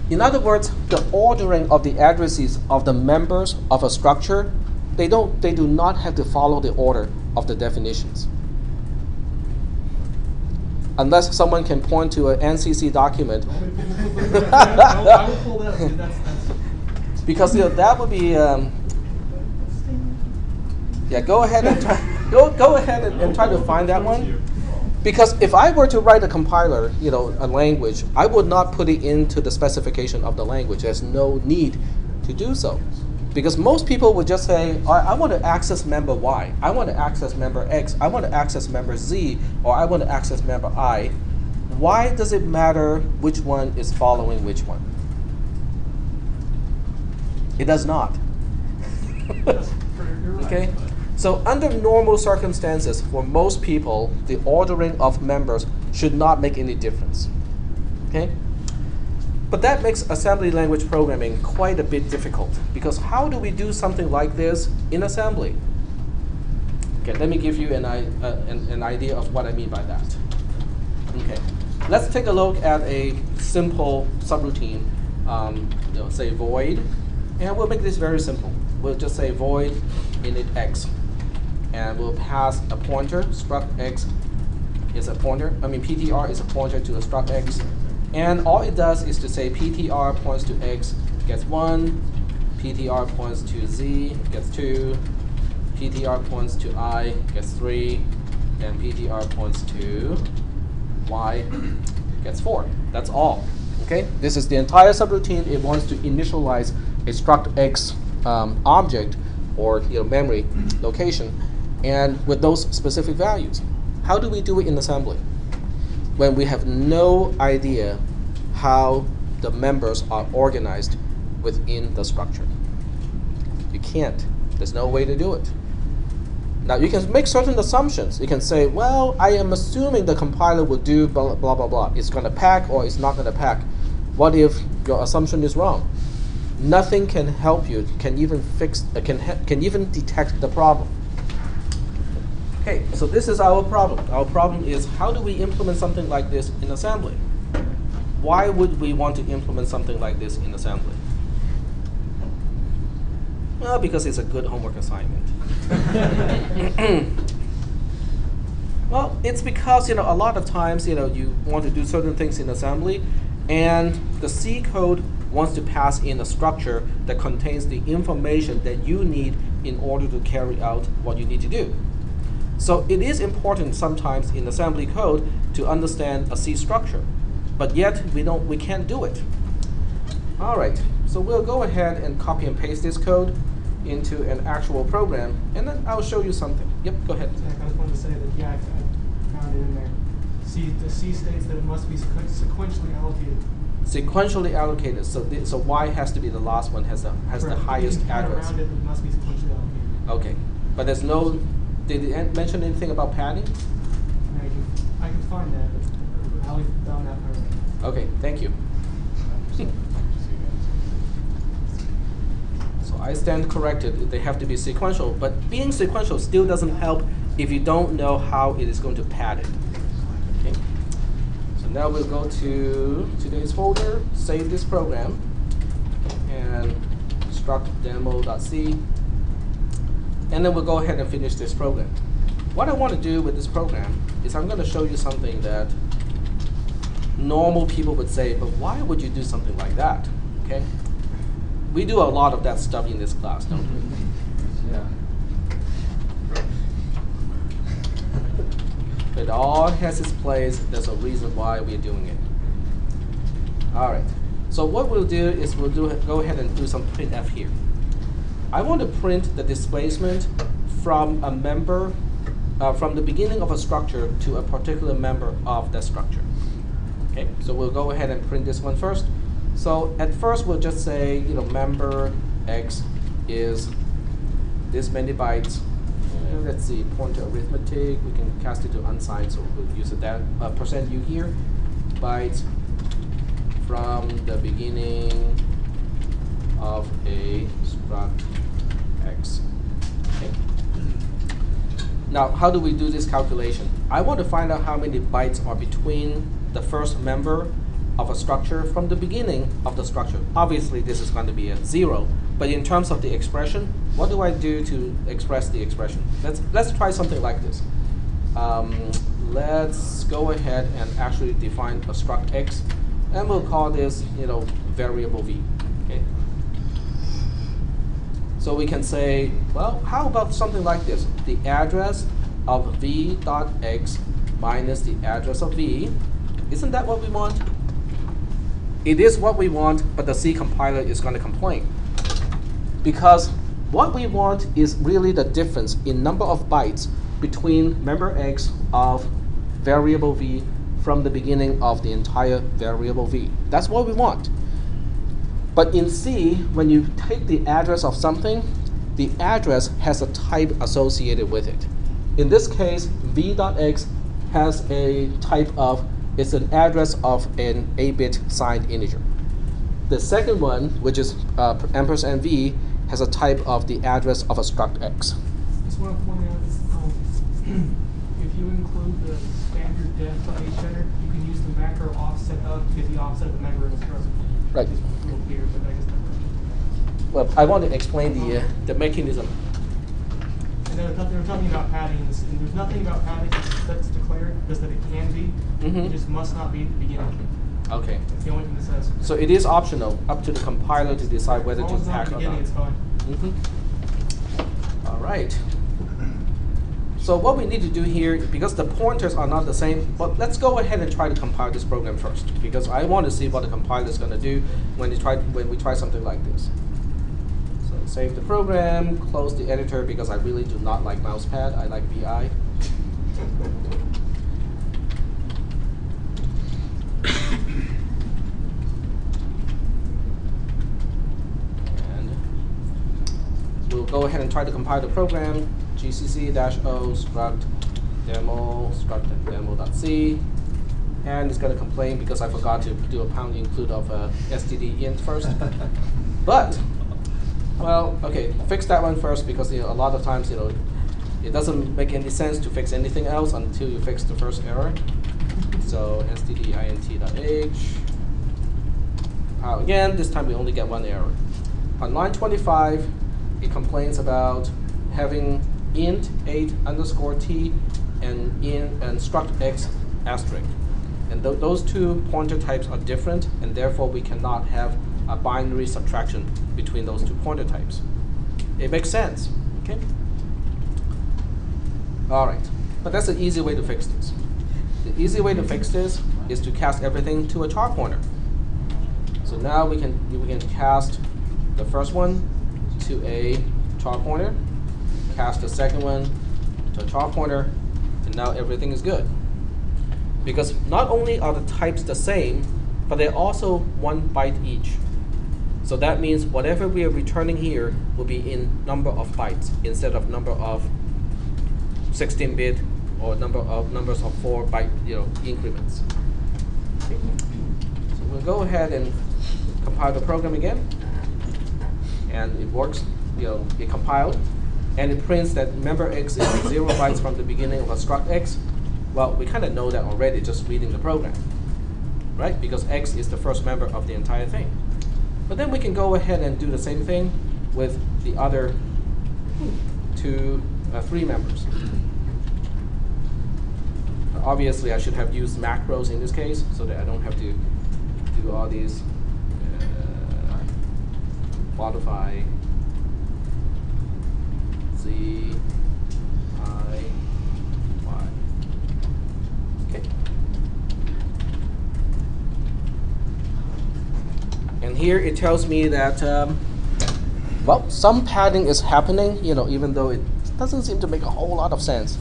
In other words, the ordering of the addresses of the members of a structure, they do not have to follow the order of the definitions. Unless someone can point to an NCC document. I will pull that up. That's because that would be go ahead and try to find that one. Because if I were to write a compiler, a language, I would not put it into the specification of the language. There's no need to do so. Because most people would just say, I want to access member Y, I want to access member X, I want to access member Z, or I want to access member I. Why does it matter which one is following which one? It does not. Okay? So under normal circumstances, for most people, the ordering of members should not make any difference. Okay? But that makes assembly language programming quite a bit difficult, because how do we do something like this in assembly? Okay, let me give you an idea of what I mean by that. Okay, let's take a look at a simple subroutine. Say void, and we'll make this very simple. We'll just say void init x, and we'll pass a pointer struct x is a pointer. I mean, PTR is a pointer to a struct X. And all it does is to say PTR points to X gets 1, PTR points to Z gets 2, PTR points to I gets 3, and PTR points to Y gets 4. That's all. Okay? This is the entire subroutine. It wants to initialize a struct X object or memory location, and with those specific values. How do we do it in assembly? When we have no idea how the members are organized within the structure. You can't. There's no way to do it. Now, you can make certain assumptions. You can say, well, I am assuming the compiler will do blah, blah, blah, blah. It's going to pack or it's not going to pack. What if your assumption is wrong? Nothing can help you, can even detect the problem. Okay, so this is our problem. Our problem is, how do we implement something like this in assembly? Why would we want to implement something like this in assembly? Well, because it's a good homework assignment. Well, it's because a lot of times you want to do certain things in assembly, and the C code wants to pass in a structure that contains the information that you need in order to carry out what you need to do. So it is important sometimes in assembly code to understand a C structure, but yet we can't do it. All right, so we'll go ahead and copy and paste this code into an actual program, and then I'll show you something. Yep, go ahead. I just wanted to say that, yeah, I found it in there. The C states that it must be sequentially allocated. Sequentially allocated, so Y has to be the last one, has the highest address. Around it, it must be sequentially allocated. Okay, but there's no, did it mention anything about padding? I can find that, but Ali found that already. Okay, thank you. So I stand corrected. They have to be sequential, but being sequential still doesn't help if you don't know how it is going to pad it. Okay. So now we'll go to today's folder, save this program, and struct demo.c, and then we'll go ahead and finish this program. What I want to do with this program is I'm going to show you something that normal people would say, but why would you do something like that? Okay. We do a lot of that stuff in this class, don't we? Yeah. It all has its place. There's a reason why we're doing it. All right. So what we'll do is go ahead and do some printf here. I want to print the displacement from a member, from the beginning of a structure to a particular member of that structure. Okay. So we'll go ahead and print this one first. So at first we'll just say, member X is this many bytes. Let's see, pointer arithmetic. We can cast it to unsigned, so we'll use that %u here. Bytes from the beginning of a struct X. Okay. Now, how do we do this calculation? I want to find out how many bytes are between the first member of a structure from the beginning of the structure. Obviously, this is going to be a 0, but in terms of the expression, what do I do to express the expression? Let's try something like this. Let's go ahead and actually define a struct X, and we'll call this, variable V. Okay. So we can say, well, how about something like this? The address of V dot X minus the address of V. Isn't that what we want? It is what we want, but the C compiler is going to complain. Because what we want is really the difference in number of bytes between member X of variable V from the beginning of the entire variable V. That's what we want. But in C, when you take the address of something, the address has a type associated with it. In this case, V.X has a type of, it's an address of an 8-bit signed integer. The second one, which is ampersand V, has a type of the address of a struct X. Just want to point out is if you include the standard def on each header, you can use the macro offset of to get the offset of the member in the struct. Right. It's a little weird, but I guess that. Well, I want to explain the mechanism. And they were talking about padding, and there's nothing about padding that's declared, just that it can be. It just must not be at the beginning. Okay. That's the only thing that says. So it is optional, up to the compiler to decide whether As to long as it's not pack at the or beginning, not. it's fine. All right. So what we need to do here, because the pointers are not the same, but let's go ahead and try to compile this program first, because I want to see what the compiler is going to do when we try something like this. So save the program, close the editor, because I really do not like mousepad. I like VI. We'll go ahead and try to compile the program. GCC-o struct demo struct demo.c, and it's going to complain because I forgot to do a pound include of std int first. But well, okay, fix that one first, because a lot of times it doesn't make any sense to fix anything else until you fix the first error. So stdint.h. Again, this time we only get one error. On line 25, it complains about having int 8 underscore t and struct x asterisk. And those two pointer types are different, and therefore we cannot have a binary subtraction between those two pointer types. It makes sense, okay? All right, but that's an easy way to fix this. The easy way to fix this is to cast everything to a char pointer. So now we can cast the first one to a char pointer, cast the second one to a char pointer, and now everything is good. Because not only are the types the same, but they're also 1 byte each. So that means whatever we are returning here will be in number of bytes instead of number of 16-bit or numbers of 4 byte increments. Okay. So we'll go ahead and compile the program again, and it works. It compiled, and it prints that member x is 0 bytes from the beginning of a struct x. Well, we kind of know that already just reading the program, right? Because x is the first member of the entire thing. But then we can go ahead and do the same thing with the other 3 members. Obviously, I should have used macros in this case so that I don't have to do all these modify z I y. Okay. And here it tells me that well, some padding is happening, even though it doesn't seem to make a whole lot of sense.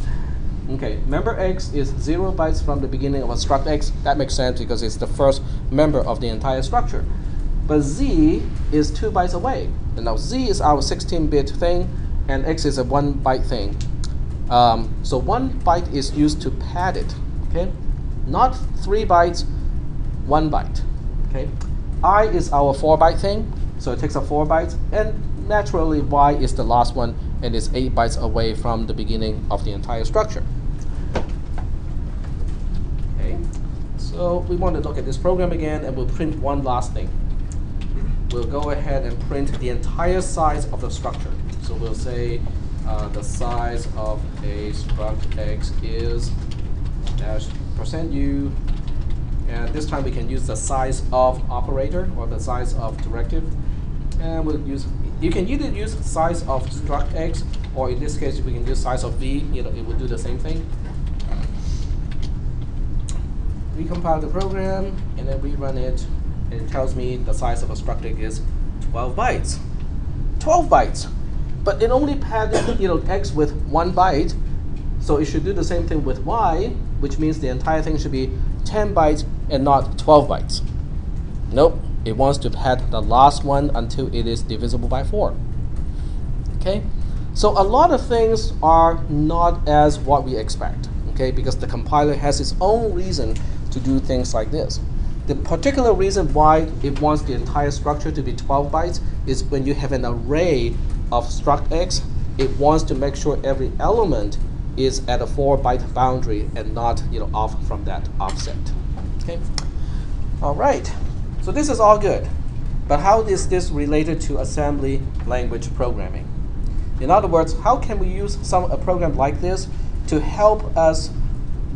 Okay, member x is 0 bytes from the beginning of a struct x. That makes sense because it's the first member of the entire structure. But z is 2 bytes away. And now z is our 16-bit thing, and x is a 1 byte thing. So 1 byte is used to pad it. Okay, not 3 bytes, 1 byte. Okay, I is our 4 byte thing, so it takes up 4 bytes, and naturally y is the last one, and it's 8 bytes away from the beginning of the entire structure. Okay, so we want to look at this program again, and we'll print one last thing. We'll go ahead and print the entire size of the structure. So we'll say the size of a struct x is %u, and this time we can use the size of operator or the size of directive, and we'll use. You can either use size of struct x, or in this case we can use size of v. It will do the same thing. Recompile the program and then rerun it, and it tells me the size of a struct x is 12 bytes. 12 bytes, but it only padded x with 1 byte, so it should do the same thing with y, which means the entire thing should be 10 bytes and not 12 bytes. Nope. It wants to pad the last one until it is divisible by 4. Okay, so a lot of things are not as what we expect. Okay, because the compiler has its own reason to do things like this. The particular reason why it wants the entire structure to be 12 bytes is when you have an array of struct x, it wants to make sure every element is at a 4 byte boundary and not off from that offset. Okay, all right. So this is all good, but how is this related to assembly language programming? In other words, how can we use a program like this to help us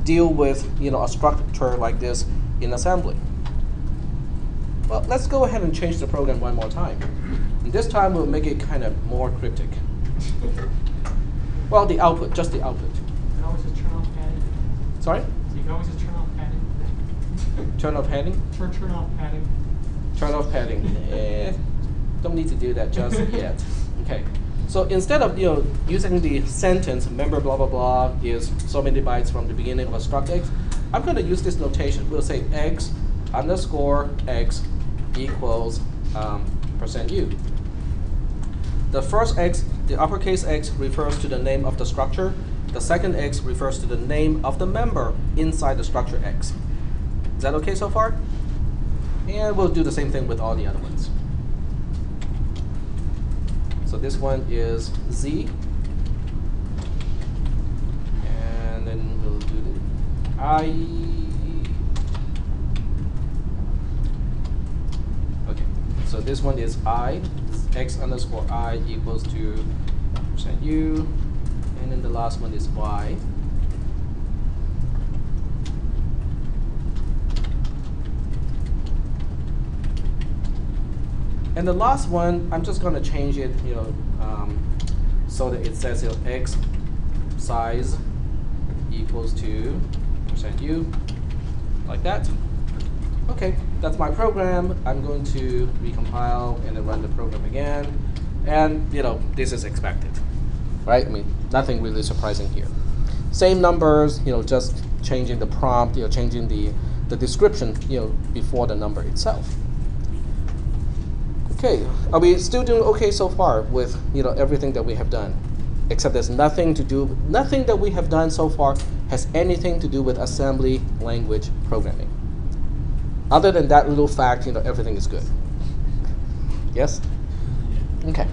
deal with a structure like this in assembly? Well, let's go ahead and change the program one more time. And this time we'll make it kind of more cryptic. Well, the output, just the output. You can always just turn off padding. Sorry? So you can always just turn off padding. Turn off padding? Turn off padding. Turn off padding. Don't need to do that just yet. Okay. So instead of using the sentence member blah blah blah is so many bytes from the beginning of a struct x, I'm going to use this notation. We'll say x underscore x equals %u. The first x, the uppercase x, refers to the name of the structure. The second x refers to the name of the member inside the structure x. Is that okay so far? And we'll do the same thing with all the other ones. So this one is z. And then we'll do the I. Okay, so this one is I. X underscore I equals to %u. And then the last one is y. And the last one, I'm just going to change it, so that it says x size equals to %u, like that. Okay, that's my program. I'm going to recompile and then run the program again. And this is expected, right? I mean, nothing really surprising here. Same numbers, just changing the prompt, changing the description, before the number itself. Okay, are we still doing okay so far with everything that we have done? Except there's nothing that we have done so far has anything to do with assembly language programming. Other than that little fact, everything is good. Yes? Okay.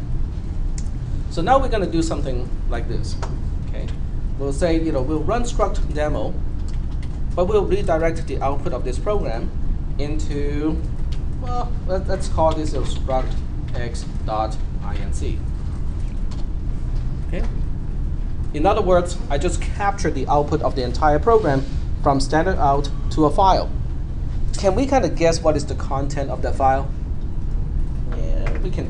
So now we're going to do something like this. Okay, we'll say we'll run struct demo, but we'll redirect the output of this program into, well, let's call this struct x.inc. Okay. In other words, I just captured the output of the entire program from standard out to a file. Can we kind of guess what is the content of that file? Yeah, we can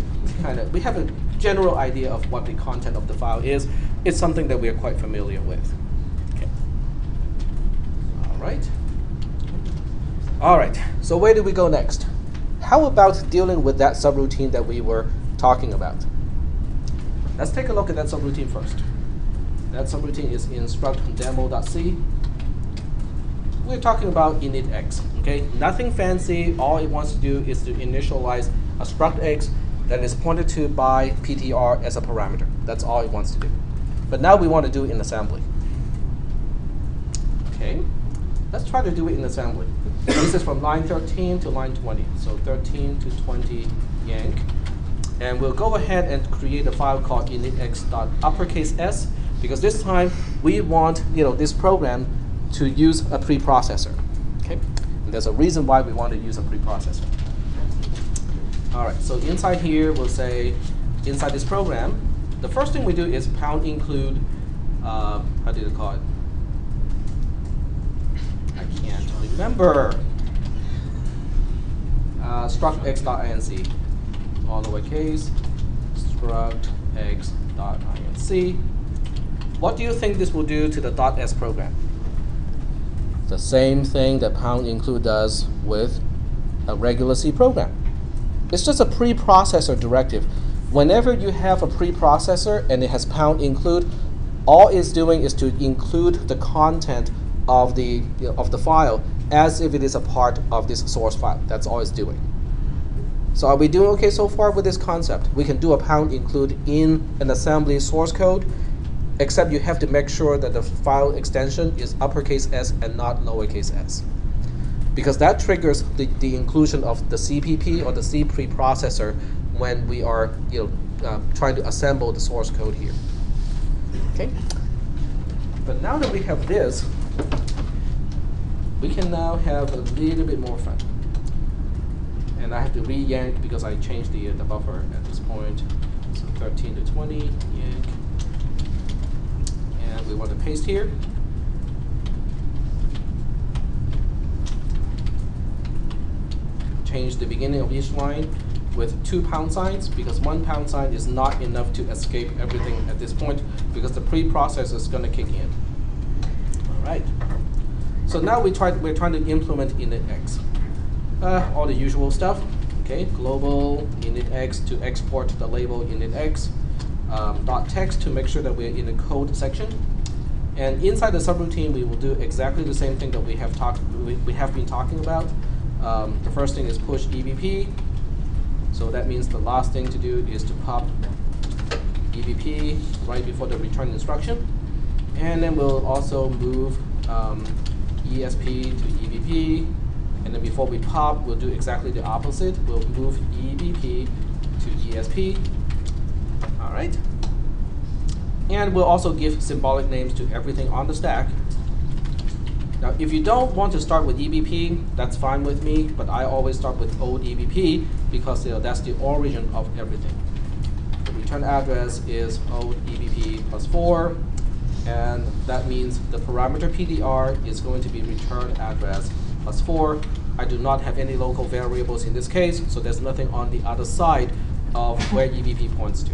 we have a general idea of what the content of the file is. It's something that we are quite familiar with. Okay. All right. So where do we go next? How about dealing with that subroutine that we were talking about? Let's take a look at that subroutine first. That subroutine is in struct.demo.c. We're talking about initx. Okay, nothing fancy. All it wants to do is to initialize a struct x that is pointed to by ptr as a parameter. That's all it wants to do. But now we want to do it in assembly. Okay, let's try to do it in assembly. This is from line 13 to line 20. So 13 to 20 yank. And we'll go ahead and create a file called initx.uppercase s, because this time we want this program to use a preprocessor. Okay, and there's a reason why we want to use a preprocessor. All right, so inside here we'll say inside this program, the first thing we do is pound include. How do you call it? I can't remember. Struct x.inc, all lowercase. Struct x.inc. What do you think this will do to the .s program? The same thing that pound include does with a regular C program. It's just a preprocessor directive. Whenever you have a preprocessor and it has pound include, all it's doing is to include the content of the file as if it is a part of this source file. That's all it's doing. So are we doing okay so far with this concept? We can do a pound include in an assembly source code, except you have to make sure that the file extension is uppercase s and not lowercase s, because that triggers the inclusion of the CPP or the C preprocessor when we are trying to assemble the source code here. Okay. But now that we have this, we can now have a little bit more fun. And I have to re-yank because I changed the buffer at this point. So 13 to 20 yank. we want to paste here. Change the beginning of each line with 2 pound signs, because 1 pound sign is not enough to escape everything at this point, because the preprocessor is going to kick in. All right. So now we're trying to implement initx. All the usual stuff. Okay, global initx to export the label initx. .text to make sure that we're in the code section. And inside the subroutine, we will do exactly the same thing that we have been talking about. The first thing is push EBP. So that means the last thing to do is to pop EBP right before the return instruction. And then we'll also move ESP to EBP. And then before we pop, we'll do exactly the opposite. We'll move EBP to ESP. All right. And we'll also give symbolic names to everything on the stack. Now, if you don't want to start with EBP, that's fine with me, but I always start with old EBP because that's the origin of everything. The return address is old EBP plus 4, and that means the parameter PDR is going to be return address plus 4. I do not have any local variables in this case, so there's nothing on the other side of where EBP points to.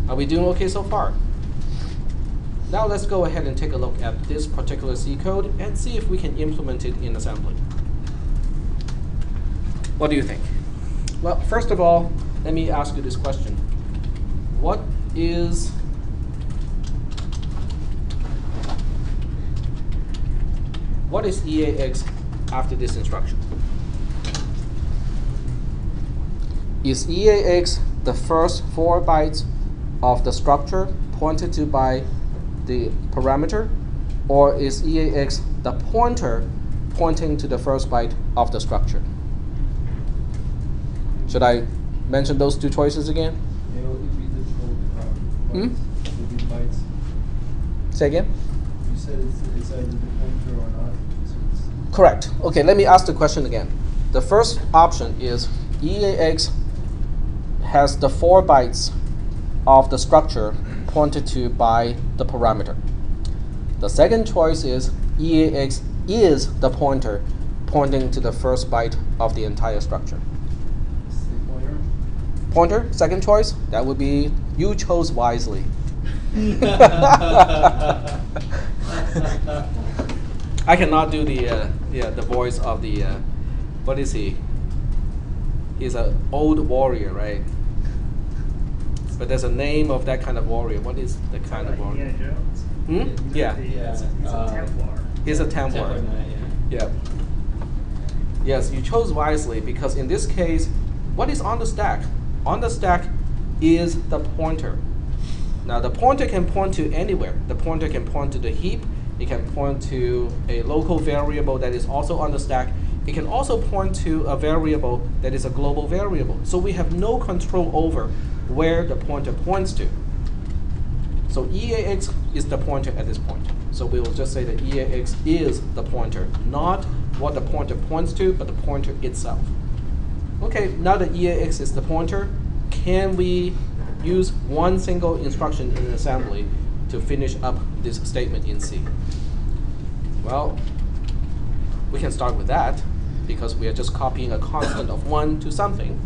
Are we doing okay so far? Now let's go ahead and take a look at this particular C code and see if we can implement it in assembly. What do you think? Well, first of all, let me ask you this question. What is EAX after this instruction? Is EAX the first 4 bytes of the structure pointed to by the parameter, or is EAX the pointer pointing to the first byte of the structure? Should I mention those 2 choices again? Yeah, it would be the bytes. It would be the bytes. Say again? You said it's either the pointer or not. So it's Correct. Okay, let me ask the question again. The first option is EAX has the 4 bytes of the structure pointed to by the parameter. The second choice is EAX is the pointer pointing to the first byte of the entire structure. it's the pointer. Pointer, second choice, that would be you chose wisely. I cannot do the voice of the what is he? He's an old warrior, right? But there's a name of that kind of warrior. What is the kind of warrior? Indiana Jones. Hmm? Yeah. He's a Templar. He's a Templar. Yeah. Yes, you chose wisely because in this case, what is on the stack? On the stack is the pointer. Now the pointer can point to anywhere. The pointer can point to the heap. It can point to a local variable that is also on the stack. It can also point to a variable that is a global variable. So we have no control over where the pointer points to. So EAX is the pointer at this point. So we will just say that EAX is the pointer, not what the pointer points to, but the pointer itself. Okay, now that EAX is the pointer, can we use one single instruction in assembly to finish up this statement in C? Well, we can start with that because we are just copying a constant of 1 to something.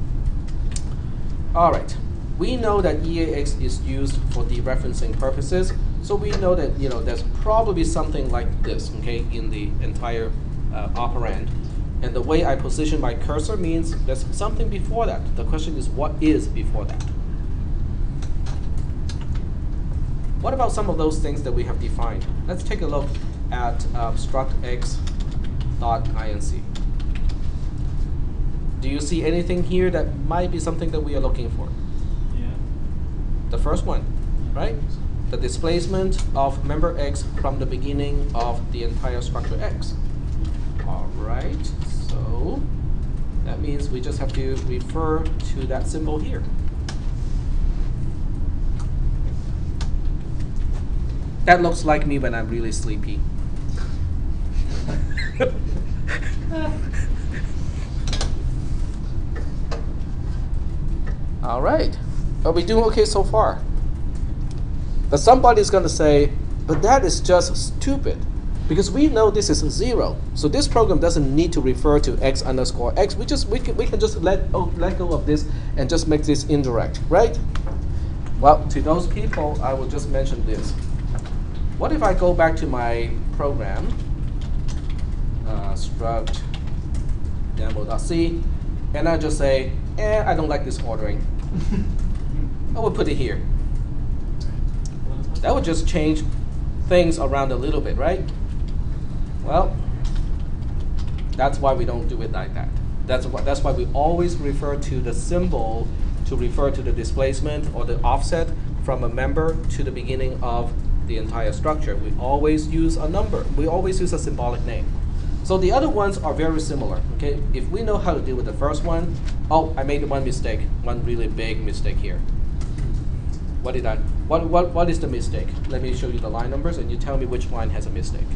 All right. We know that EAX is used for dereferencing purposes, so we know that there's probably something like this, okay, in the entire operand. And the way I position my cursor means there's something before that. The question is, what is before that? What about some of those things that we have defined? Let's take a look at struct_x.inc. Do you see anything here that might be something that we are looking for? The first one, right? The displacement of member X from the beginning of the entire structure X. All right, so that means we just have to refer to that symbol here. That looks like me when I'm really sleepy. All right. Are we doing okay so far? But somebody's going to say, But that is just stupid, because we know this is 0. So this program doesn't need to refer to x underscore x. We can just let go of this and just make this indirect, right? Well, to those people, I will just mention this. What if I go back to my program, struct demo.c, and I just say, I don't like this ordering. I will put it here. That would just change things around a little bit, right? Well, that's why we don't do it like that. That's why we always refer to the symbol to refer to the displacement or the offset from a member to the beginning of the entire structure. We always use a number. We always use a symbolic name. So the other ones are very similar. Okay, if we know how to deal with the first one, oh, I made one mistake, one really big mistake here. What is the mistake? Let me show you the line numbers, and you tell me which line has a mistake.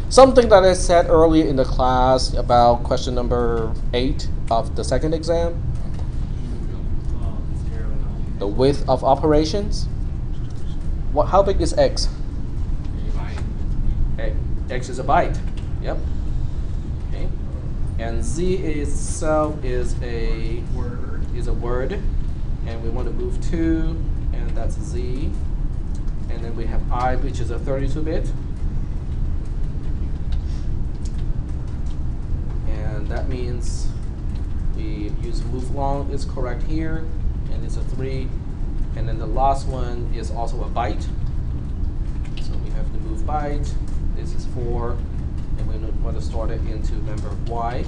Something that I said earlier in the class about question number 8 of the second exam. The width of operations. How big is x? Okay, x is a byte. Yep. Okay. And z itself is a word, and we want to move 2, and that's z. And then we have I, which is a 32-bit. And that means we use move long is correct here, and it's a 3. And then the last one is also a byte. So we have to move byte. This is 4, and we want to store it into member y.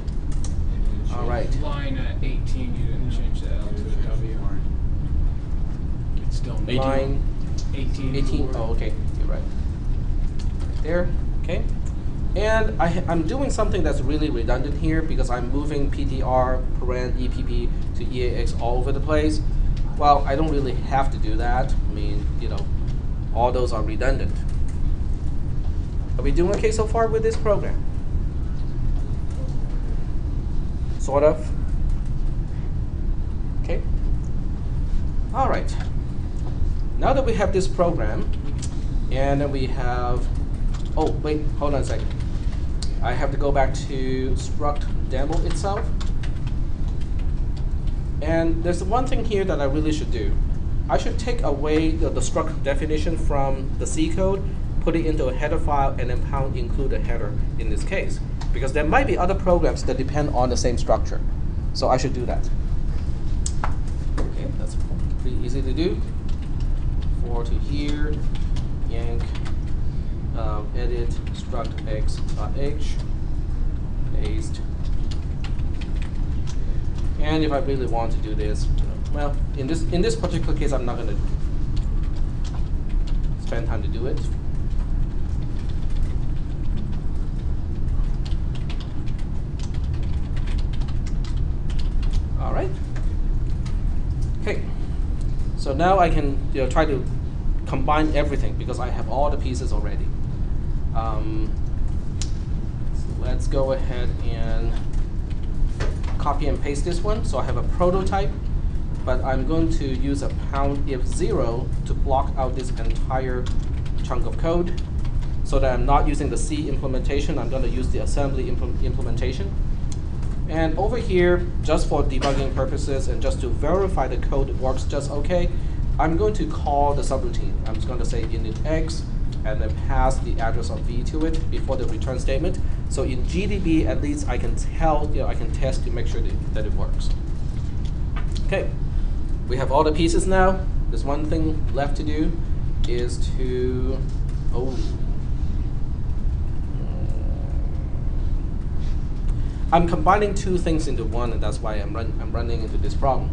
All right. Line 18, you didn't change the L to a W. It's still 18. Line 18. 18. Oh, okay. You're right. Right there. Okay. And I'm doing something that's really redundant here because I'm moving PTR, paren, EPP to EAX all over the place. Well, I don't really have to do that. I mean, all those are redundant. Are we doing okay so far with this program? Sort of. Okay. All right. Now that we have this program, and then we have, oh, wait, hold on a second. I have to go back to struct demo itself. And there's one thing here that I really should do. I should take away the struct definition from the C code, put it into a header file, and then pound include a header in this case. Because there might be other programs that depend on the same structure. So I should do that. Okay, that's pretty easy to do. 4 to here, yank, edit, struct x.h, paste. And if I really want to do this, well, in this particular case, I'm not going to spend time to do it. All right. Okay. So now I can try to combine everything because I have all the pieces already. So let's go ahead and copy and paste this one. So I have a prototype, but I'm going to use a pound if 0 to block out this entire chunk of code so that I'm not using the C implementation. I'm going to use the assembly implementation. And over here, just for debugging purposes and just to verify the code works just okay, I'm going to call the subroutine. I'm just going to say init x and then pass the address of v to it before the return statement. So in GDB, at least I can tell, I can test to make sure that it works. Okay, we have all the pieces now. There's one thing left to do is to, I'm combining two things into one, and that's why I'm running into this problem.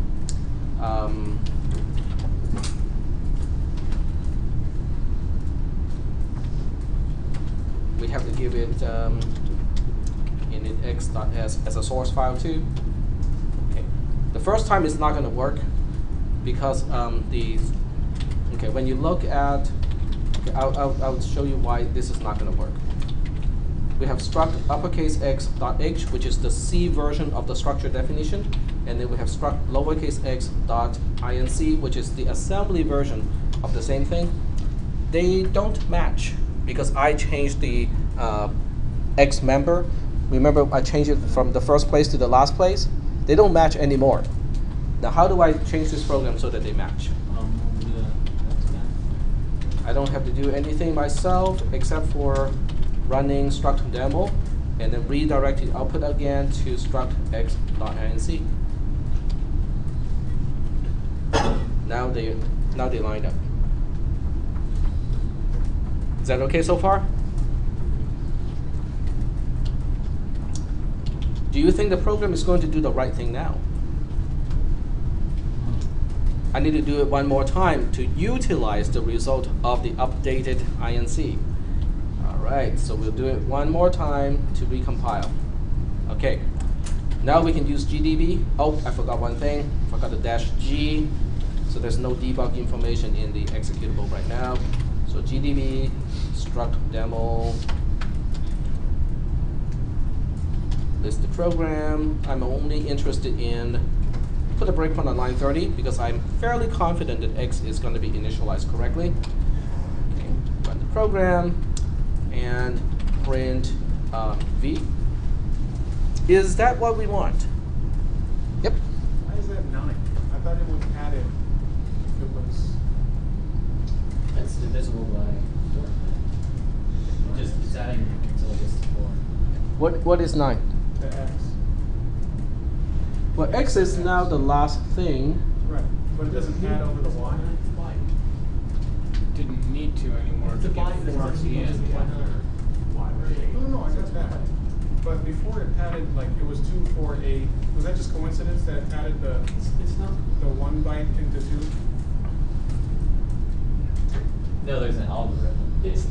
We have to give it init x.s as a source file too. Okay, the first time it's not going to work because when you look at, I'll show you why this is not going to work. We have struct uppercase x.h, which is the C version of the structure definition, and then we have struct lowercase x dot inc, which is the assembly version of the same thing. They don't match because I changed the x member. Remember, I changed it from the first place to the last place? They don't match anymore. Now, how do I change this program so that they match? I don't have to do anything myself except for running struct demo and then redirect the output again to struct x.inc. Now they lined up. Is that okay so far? Do you think the program is going to do the right thing now? I need to do it one more time to utilize the result of the updated INC. All right, so we'll do it one more time to recompile. Okay, now we can use GDB. Oh, I forgot one thing. Forgot the -G. So there's no debug information in the executable right now. So GDB struct demo. List the program. I'm only interested in put a breakpoint on line 30 because I'm fairly confident that X is going to be initialized correctly. Okay, run the program and print V. Is that what we want? Yep. Why is that 9? I thought it was added if it was. That's divisible by 4. It's adding until it gets to 4. What is 9? The X. Well, X is now the last thing. Right, but it doesn't add over the Y. Didn't need to anymore to get 4 at the end. No, I got that. But before it added, like, it was 2, 4, 8. Was that just coincidence that it added the the 1 byte into 2? No, there's an algorithm. It's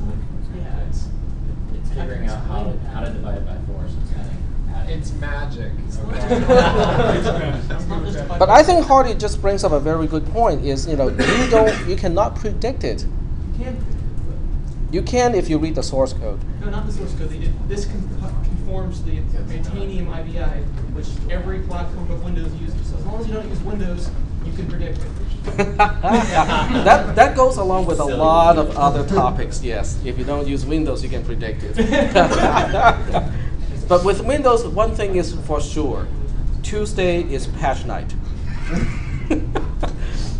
figuring out how to divide it by 4, so it's kind of adding. It's magic. But I think Hardy just brings up a very good point. Is you cannot predict it. You can. You can if you read the source code. No, not the source code. This conforms to the Titanium IBI, which every platform but Windows uses. So as long as you don't use Windows, you can predict it. that goes along with a lot of other topics. Yes, if you don't use Windows, you can predict it. But with Windows, one thing is for sure: Tuesday is patch night.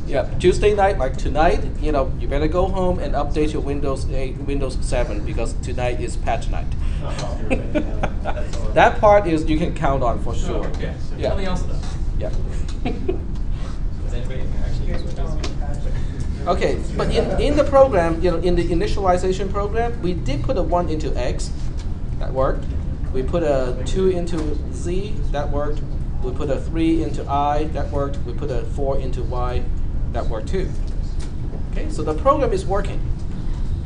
Yeah, Tuesday night, like tonight, you better go home and update your Windows 8, Windows 7 because tonight is patch night. That part is you can count on for sure. Oh, okay. So Yeah. nothing else though. Yeah. Does anybody actually use Windows? Okay, but in the program, in the initialization program, we did put a 1 into X. That worked. We put a 2 into Z. That worked. We put a 3 into I. That worked. We put a 4 into Y. That worked too. Okay, so the program is working.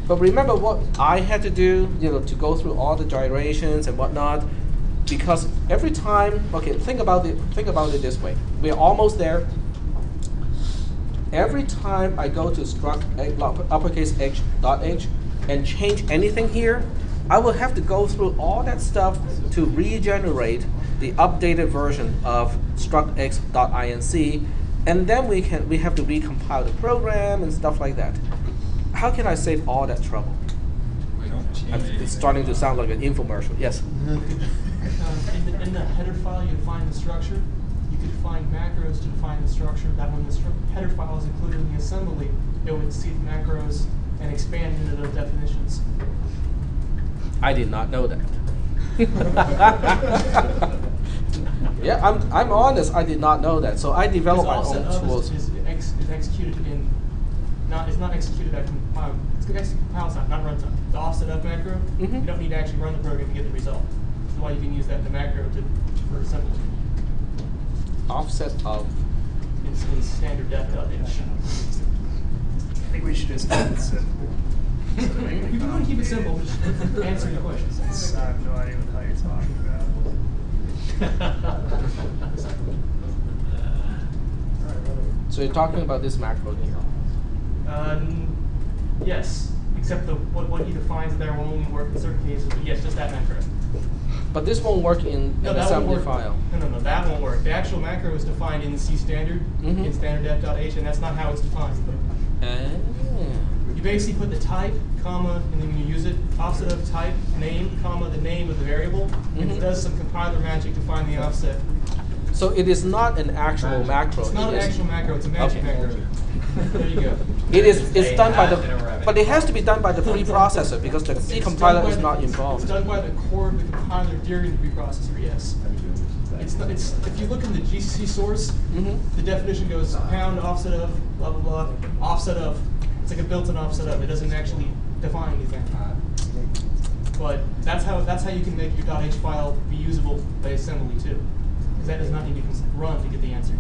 But remember what I had to do, to go through all the gyrations and whatnot, because every time, okay, think about it this way. We're almost there. Every time I go to struct uppercase H dot H and change anything here, I will have to go through all that stuff to regenerate the updated version of struct x dot inc, and then we have to recompile the program and stuff like that. How can I save all that trouble? It's starting to sound like an infomercial. Yes. In the header file, you define the structure. You could define macros to define the structure. That when the header file is included in the assembly, it would see the macros and expand into those definitions. I did not know that. Yeah, I'm honest. I did not know that. So I developed my own tools. Is executed in it's not executed at compile. It's compile time, not runtime. The offset of macro, you don't need to actually run the program to get the result. That's why you can use that in the macro for assembly. Offset of. It's standard def dot inch. I think we should just keep it simple. You can want to keep it simple, just answer your questions. I have no idea what the hell you're talking about. So you're talking about this macro here. Yes, except what he defines there will only work in certain cases, but yes, just that macro. But this won't work in No, an that won't assembly work. file. No, that won't work. The actual macro is defined in the C standard, Mhm. in standard.h, and that's not how it's defined. You basically put the type, comma, and then when you use it, offset of type, name, comma, the name of the variable, and Mhm. it does some compiler magic to find the offset. So it is not an actual macro. It's not it an is- actual macro, it's a magic Okay. macro. There you go. It's done by the, in a rabbit. but it has to be done by the preprocessor because the C It's compiler done by is the- not It's involved. done by the core of the compiler during the preprocessor, yes. It's not, it's, if you look in the GCC source, Mhm. the definition goes pound offset of, blah, blah, blah, offset of. It's like a built-in offset of. It doesn't actually define anything. But that's how you can make your .h file be usable by assembly too. Because that does not need to run to get the answer.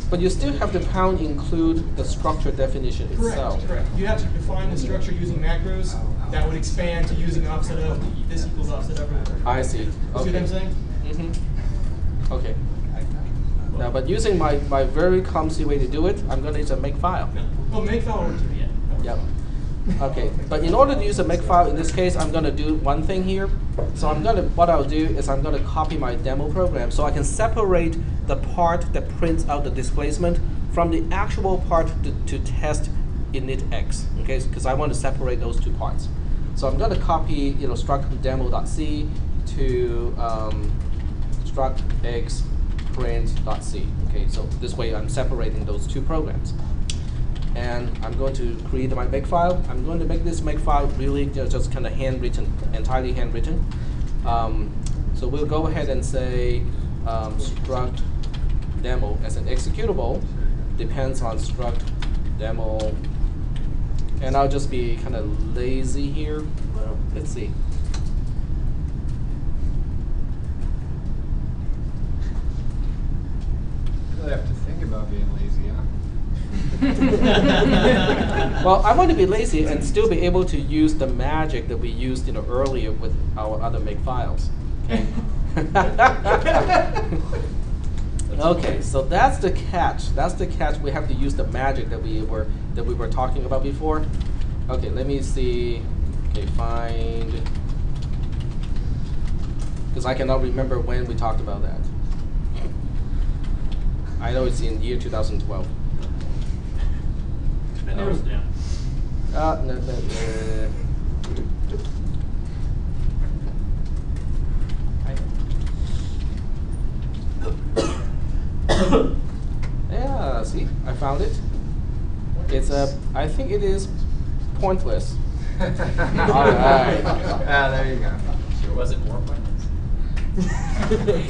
But you still have the pound include the structure definition itself. Correct. You have to define the structure using macros that would expand to using offset of, this equals offset of. I see. See what I'm saying? Mm-hmm. Okay. Now, but using my very clumsy way to do it, I'm going to use a makefile. Well, makefile works too, yeah. Yep. Okay, but in order to use a makefile, in this case, I'm going to do one thing here. So what I'll do is I'm going to copy my demo program so I can separate the part that prints out the displacement from the actual part to test initx. Okay, because I want to separate those two parts. So I'm going to copy, struct demo.c to struct x print.c. Okay, so this way I'm separating those two programs. And I'm going to create my makefile. I'm going to make this makefile really just kind of handwritten, entirely handwritten. So we'll go ahead and say struct demo as an executable depends on struct demo. And I'll just be kind of lazy here. Well, let's see. Really have to think about being lazy, huh? Well, I want to be lazy and still be able to use the magic that we used earlier with our other makefiles. Okay. Okay, so that's the catch. That's the catch. We have to use the magic that we were talking about before. Okay, let me see. Okay, find, because I cannot remember when we talked about that. I know it's in year 2012. Narrows down. No. Yeah, see, I found it. It's I think it is pointless. All right. There you go. Sure, was it more pointless?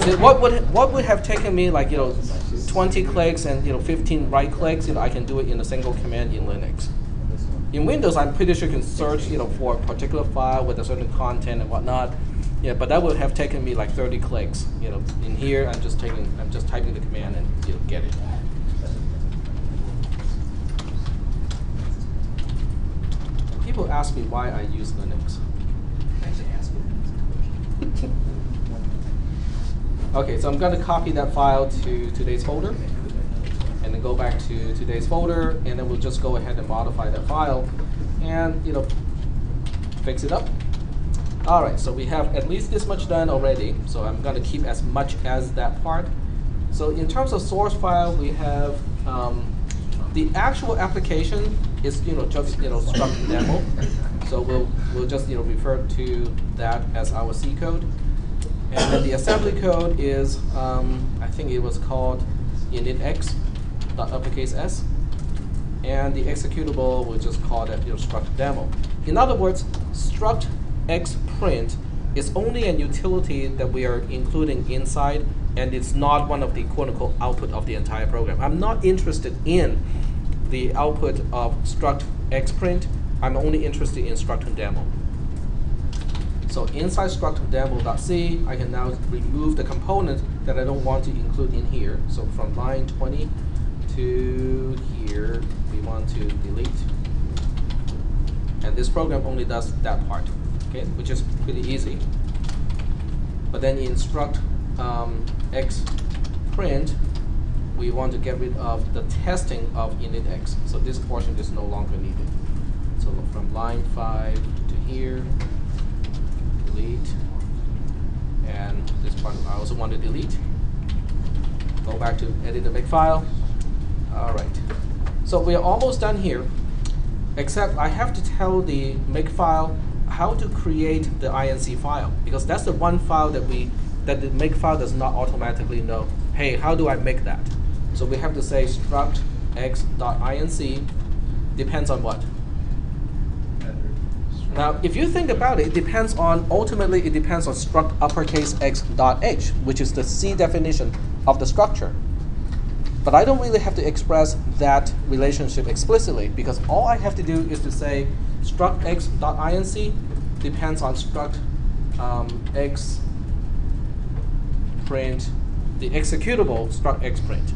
So what would have taken me like 20 clicks and 15 right clicks, I can do it in a single command in Linux. In Windows, I'm pretty sure you can search for a particular file with a certain content and whatnot. Yeah, but that would have taken me like 30 clicks. In here, I'm just typing the command and get it. People ask me why I use Linux. Okay, so I'm going to copy that file to today's folder, and then go back to today's folder, and then we'll just go ahead and modify that file, and fix it up. All right, so we have at least this much done already. So I'm going to keep as much as that part. So in terms of source file, we have the actual application is just struct demo. So we'll just refer to that as our C code. And then the assembly code is, I think it was called initx.uppercase s. And the executable, we'll just call that struct demo. In other words, struct x print is only a utility that we are including inside, and it's not one of the quote-unquote output of the entire program. I'm not interested in the output of struct x print. I'm only interested in struct demo. So inside struct demo.c, I can now remove the component that I don't want to include in here. So from line 20 to here, we want to delete. And this program only does that part, okay, which is pretty easy. But then in struct x print, we want to get rid of the testing of initx. So this portion is no longer needed. So from line 5 to here, also want to delete. Go back to edit the makefile. All right. So we are almost done here, except I have to tell the makefile how to create the INC file, because that's the one file that the makefile does not automatically know. Hey, how do I make that? So we have to say struct x.inc depends on what? Now, if you think about it, ultimately it depends on struct uppercase x.h, which is the C definition of the structure. But I don't really have to express that relationship explicitly, because all I have to do is to say struct x.inc depends on struct x print, the executable struct x print.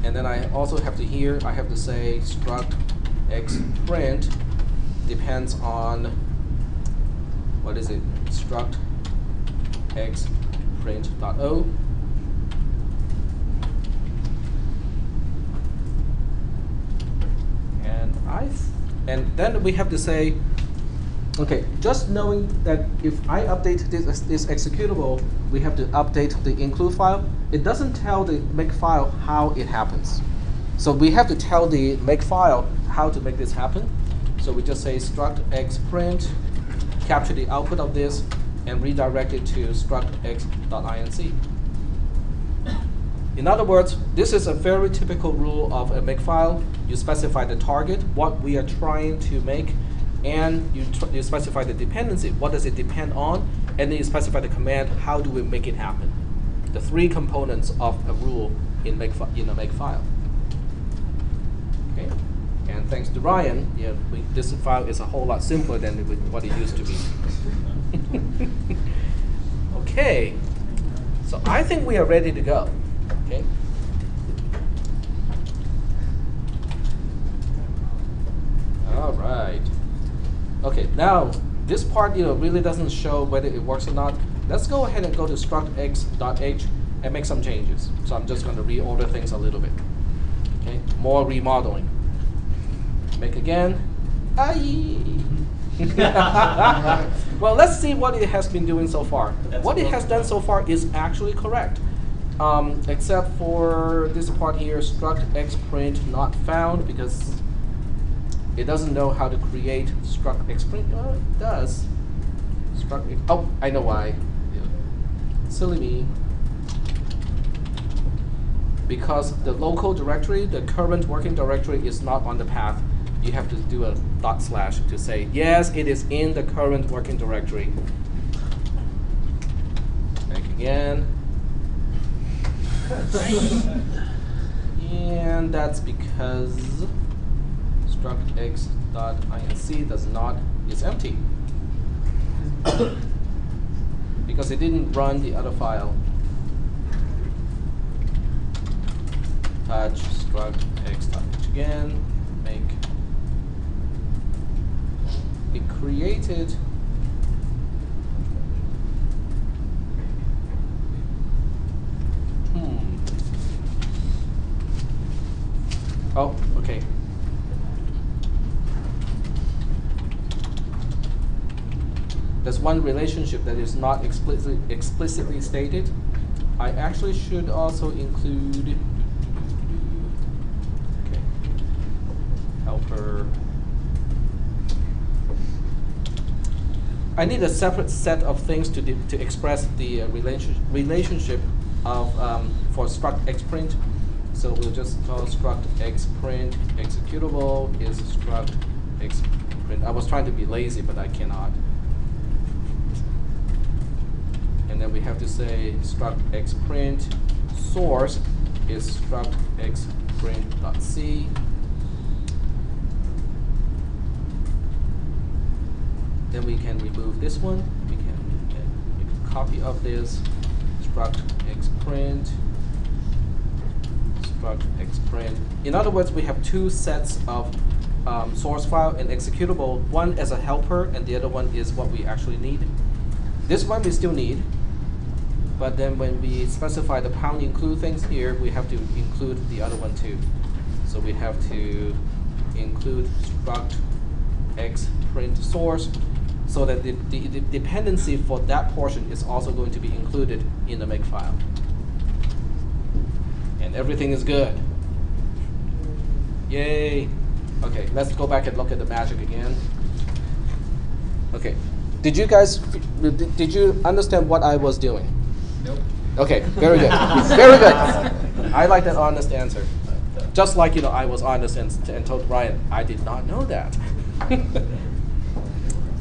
And then I also have to I have to say struct x print depends on, what is it? Struct x print.o. And then we have to say, okay, just knowing that if I update this executable, we have to update the include file. It doesn't tell the makefile how it happens. So we have to tell the makefile how to make this happen. So we just say struct x print, capture the output of this, and redirect it to struct x.inc. In other words, this is a very typical rule of a makefile. You specify the target, what we are trying to make, and you specify the dependency, what does it depend on, and then you specify the command, how do we make it happen. The three components of a rule in a makefile. Okay, and thanks to Ryan, this file is a whole lot simpler than what it used to be. Okay, so I think we are ready to go. Okay. All right. Okay, now this part really doesn't show whether it works or not. Let's go ahead and go to struct x.h and make some changes. So I'm just going to reorder things a little bit. Okay, more remodeling. Make again. Well, let's see what it has been doing so far. What it has done so far is actually correct. Except for this part here, struct x print not found, because it doesn't know how to create struct x print. Oh, it does. Struct x, oh, I know why. Silly me. Because the local directory, the current working directory, is not on the path. You have to do a / to say, yes, it is in the current working directory. Back again. And that's because struct x.inc is empty. Because it didn't run the other file. Touch struct x.h again, make it created oh, okay. There's one relationship that is not explicitly stated. I actually should also include helper. I need a separate set of things to express the relationship of for struct xprint. So we'll just call struct xprint executable is struct xprint. I was trying to be lazy, but I cannot. And then we have to say struct xprint source is struct xprint.c. Then we can remove this one. We can make a copy of this. Struct xprint. Struct xprint. In other words, we have two sets of source file and executable. One as a helper, and the other one is what we actually need. This one we still need, but then when we specify the pound include things here, we have to include the other one too. So we have to include struct xprint source so that the dependency for that portion is also going to be included in the make file. And everything is good. Yay. Okay, let's go back and look at the magic again. Okay, did you guys, did you understand what I was doing? Nope. Okay, very good. Very good. I like that honest answer. Just like, I was honest and told Ryan, I did not know that.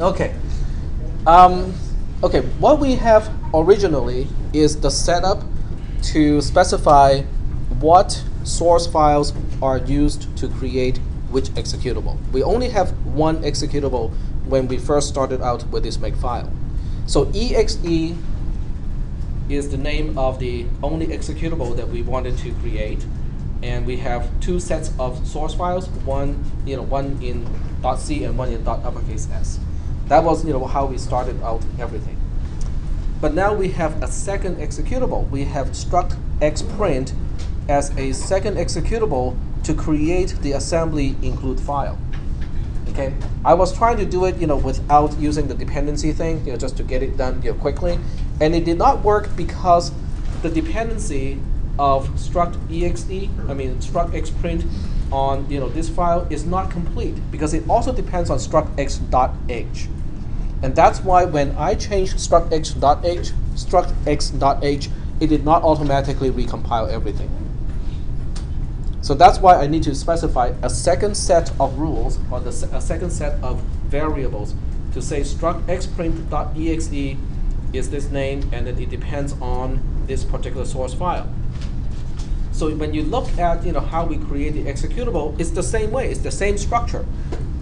Okay. Okay, what we have originally is the setup to specify what source files are used to create which executable. We only have one executable when we first started out with this make file. So exe is the name of the only executable that we wanted to create. And we have two sets of source files, one in .c and one in .s. That was how we started out everything. But now we have a second executable. We have struct xprint as a second executable to create the assembly include file. Okay, I was trying to do it without using the dependency thing, just to get it done quickly, and it did not work because the dependency of struct xprint on this file is not complete, because it also depends on struct x.h. And that's why when I changed struct x.h, it did not automatically recompile everything. So that's why I need to specify a second set of rules, or a second set of variables, to say struct xprint.exe is this name, and then it depends on this particular source file. So when you look at how we create the executable, it's the same way. It's the same structure.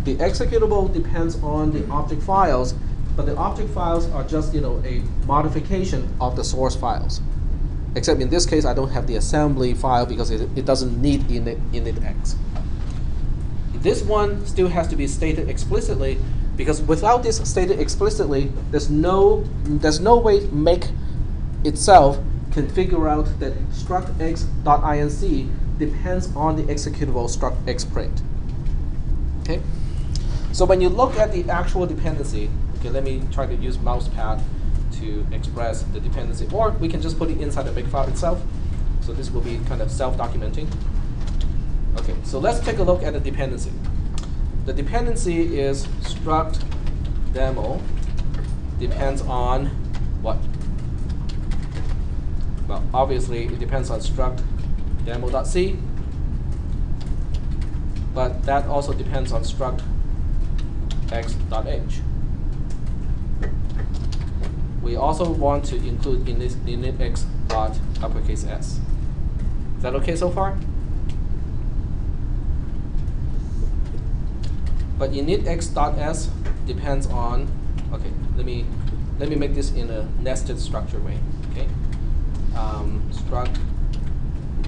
The executable depends on the object files, but the object files are just a modification of the source files. Except in this case, I don't have the assembly file because it doesn't need initx. This one still has to be stated explicitly, because without this stated explicitly, there's no way make itself can figure out that struct x.inc depends on the executable struct xprint. Okay, so when you look at the actual dependency, okay, let me try to use mousepad to express the dependency, or we can just put it inside the make file itself. So this will be kind of self-documenting. Okay, so let's take a look at the dependency. The dependency is struct demo depends on what? Well, obviously it depends on struct demo.c, but that also depends on struct x.h. We also want to include initx.uppercase s. Is that okay so far? But initx.s depends on, okay, let me make this in a nested structure way. Okay, struct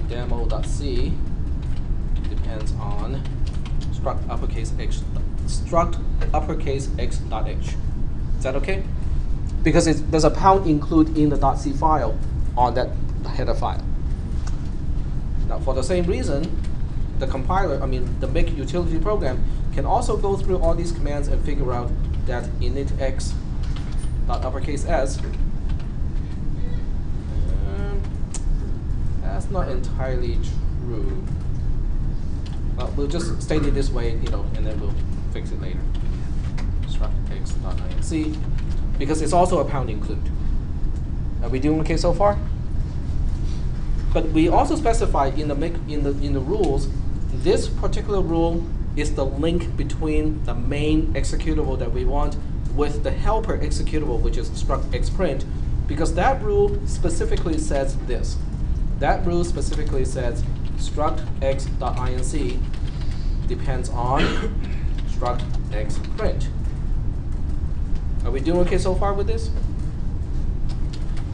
demo.c depends on struct uppercase x.h. Is that okay? Because there's a pound include in the .c file on that header file. Now, for the same reason, the compiler, the make utility program, can also go through all these commands and figure out that initx.uppercase s. That's not entirely true. Well, we'll just state it this way, and then we'll fix it later. Struct x.inc, because it's also a pound include. Are we doing okay so far? But we also specify in the rules, this particular rule is the link between the main executable that we want with the helper executable, which is struct xprint, because that rule specifically says this. That rule specifically says struct x.inc depends on struct xprint. Are we doing okay so far with this?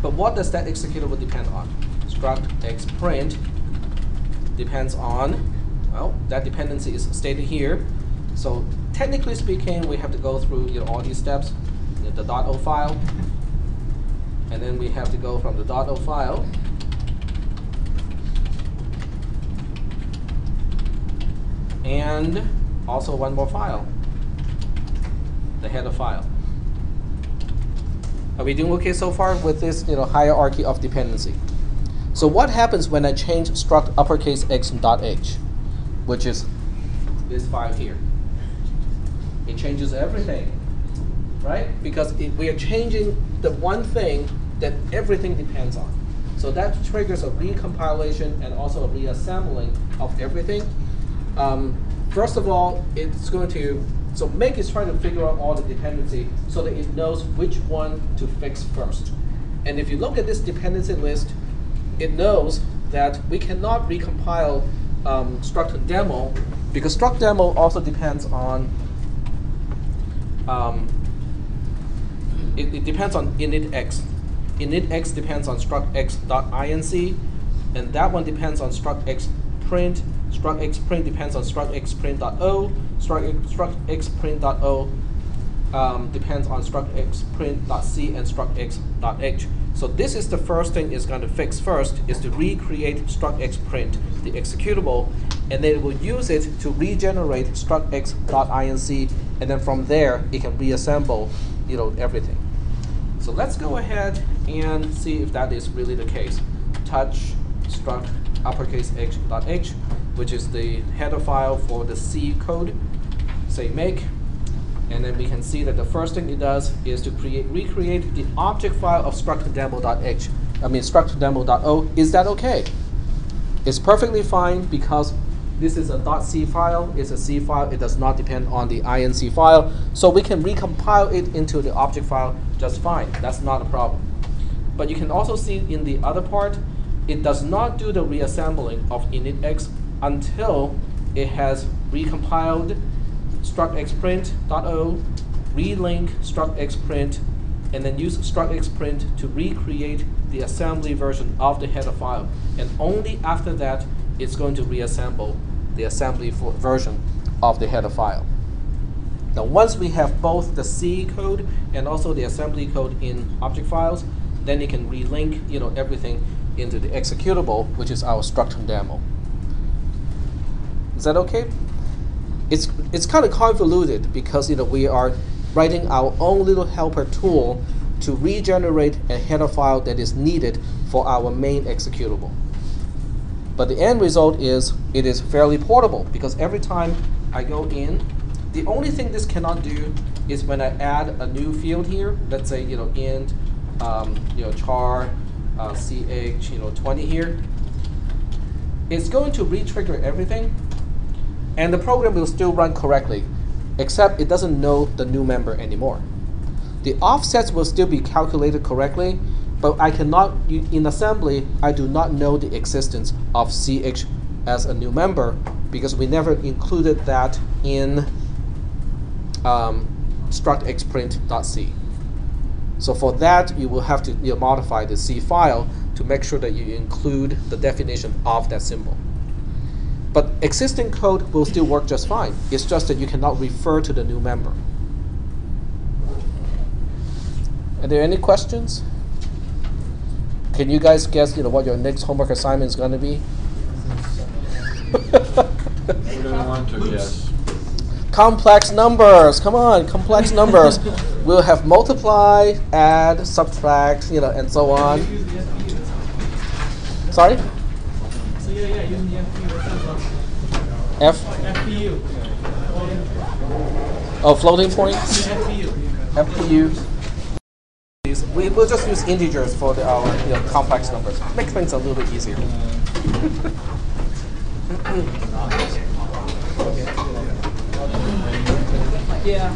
But what does that executable depend on? Struct xprint depends on, well, that dependency is stated here. So technically speaking, we have to go through all these steps, the .o file, and then we have to go from the .o file and also one more file, the header file. Are we doing okay so far with this hierarchy of dependency? So what happens when I change struct uppercase x dot h, which is this file here? It changes everything, right? Because we are changing the one thing that everything depends on. So that triggers a recompilation and also a reassembling of everything. First of all, it's going to, so make is trying to figure out all the dependency so that it knows which one to fix first. And if you look at this dependency list, it knows that we cannot recompile struct demo because struct demo also depends on, it depends on init_x. Init_x depends on struct x.inc, and that one depends on struct x_print. Struct x_print depends on struct x_print.o. Struct x_print.o depends on struct x_print.c and struct x.h. So this is the first thing it's going to fix first, is to recreate struct x_print, the executable, and then it will use it to regenerate struct x.inc, and then from there it can reassemble everything. So let's go ahead and see if that is really the case. Touch struct uppercase x.h, which is the header file for the C code. Say make, and then we can see that the first thing it does is to recreate the object file of struct_demo.h. struct_demo.o. Is that okay? It's perfectly fine because this is a .c file. It's a C file. It does not depend on the inc file. So we can recompile it into the object file just fine. That's not a problem. But you can also see in the other part, it does not do the reassembling of init_x until it has recompiled struct x_print.o, relink struct x_print, and then use struct x_print to recreate the assembly version of the header file. And only after that, it's going to reassemble the assembly version of the header file. Now, once we have both the C code and also the assembly code in object files, then you can relink everything into the executable, which is our struct demo. Is that okay? It's kind of convoluted because we are writing our own little helper tool to regenerate a header file that is needed for our main executable. But the end result is it is fairly portable because every time I go in, the only thing this cannot do is when I add a new field here, let's say int char ch 20 here, it's going to re-trigger everything, and the program will still run correctly, except it doesn't know the new member anymore. The offsets will still be calculated correctly, but I cannot, in assembly, I do not know the existence of ch as a new member because we never included that in struct x_print.c. So for that, you will have to modify the C file to make sure that you include the definition of that symbol. But existing code will still work just fine. It's just that you cannot refer to the new member. Are there any questions? Can you guys guess what your next homework assignment is going to be? We don't want to guess. Complex numbers. Come on, complex numbers. We'll have multiply, add, subtract, and so on. Sorry? So yeah, using the FPU. FPU. FPU. Oh, floating points? FPU. FPU. We will just use integers for our complex numbers. Make things a little bit easier. Yeah.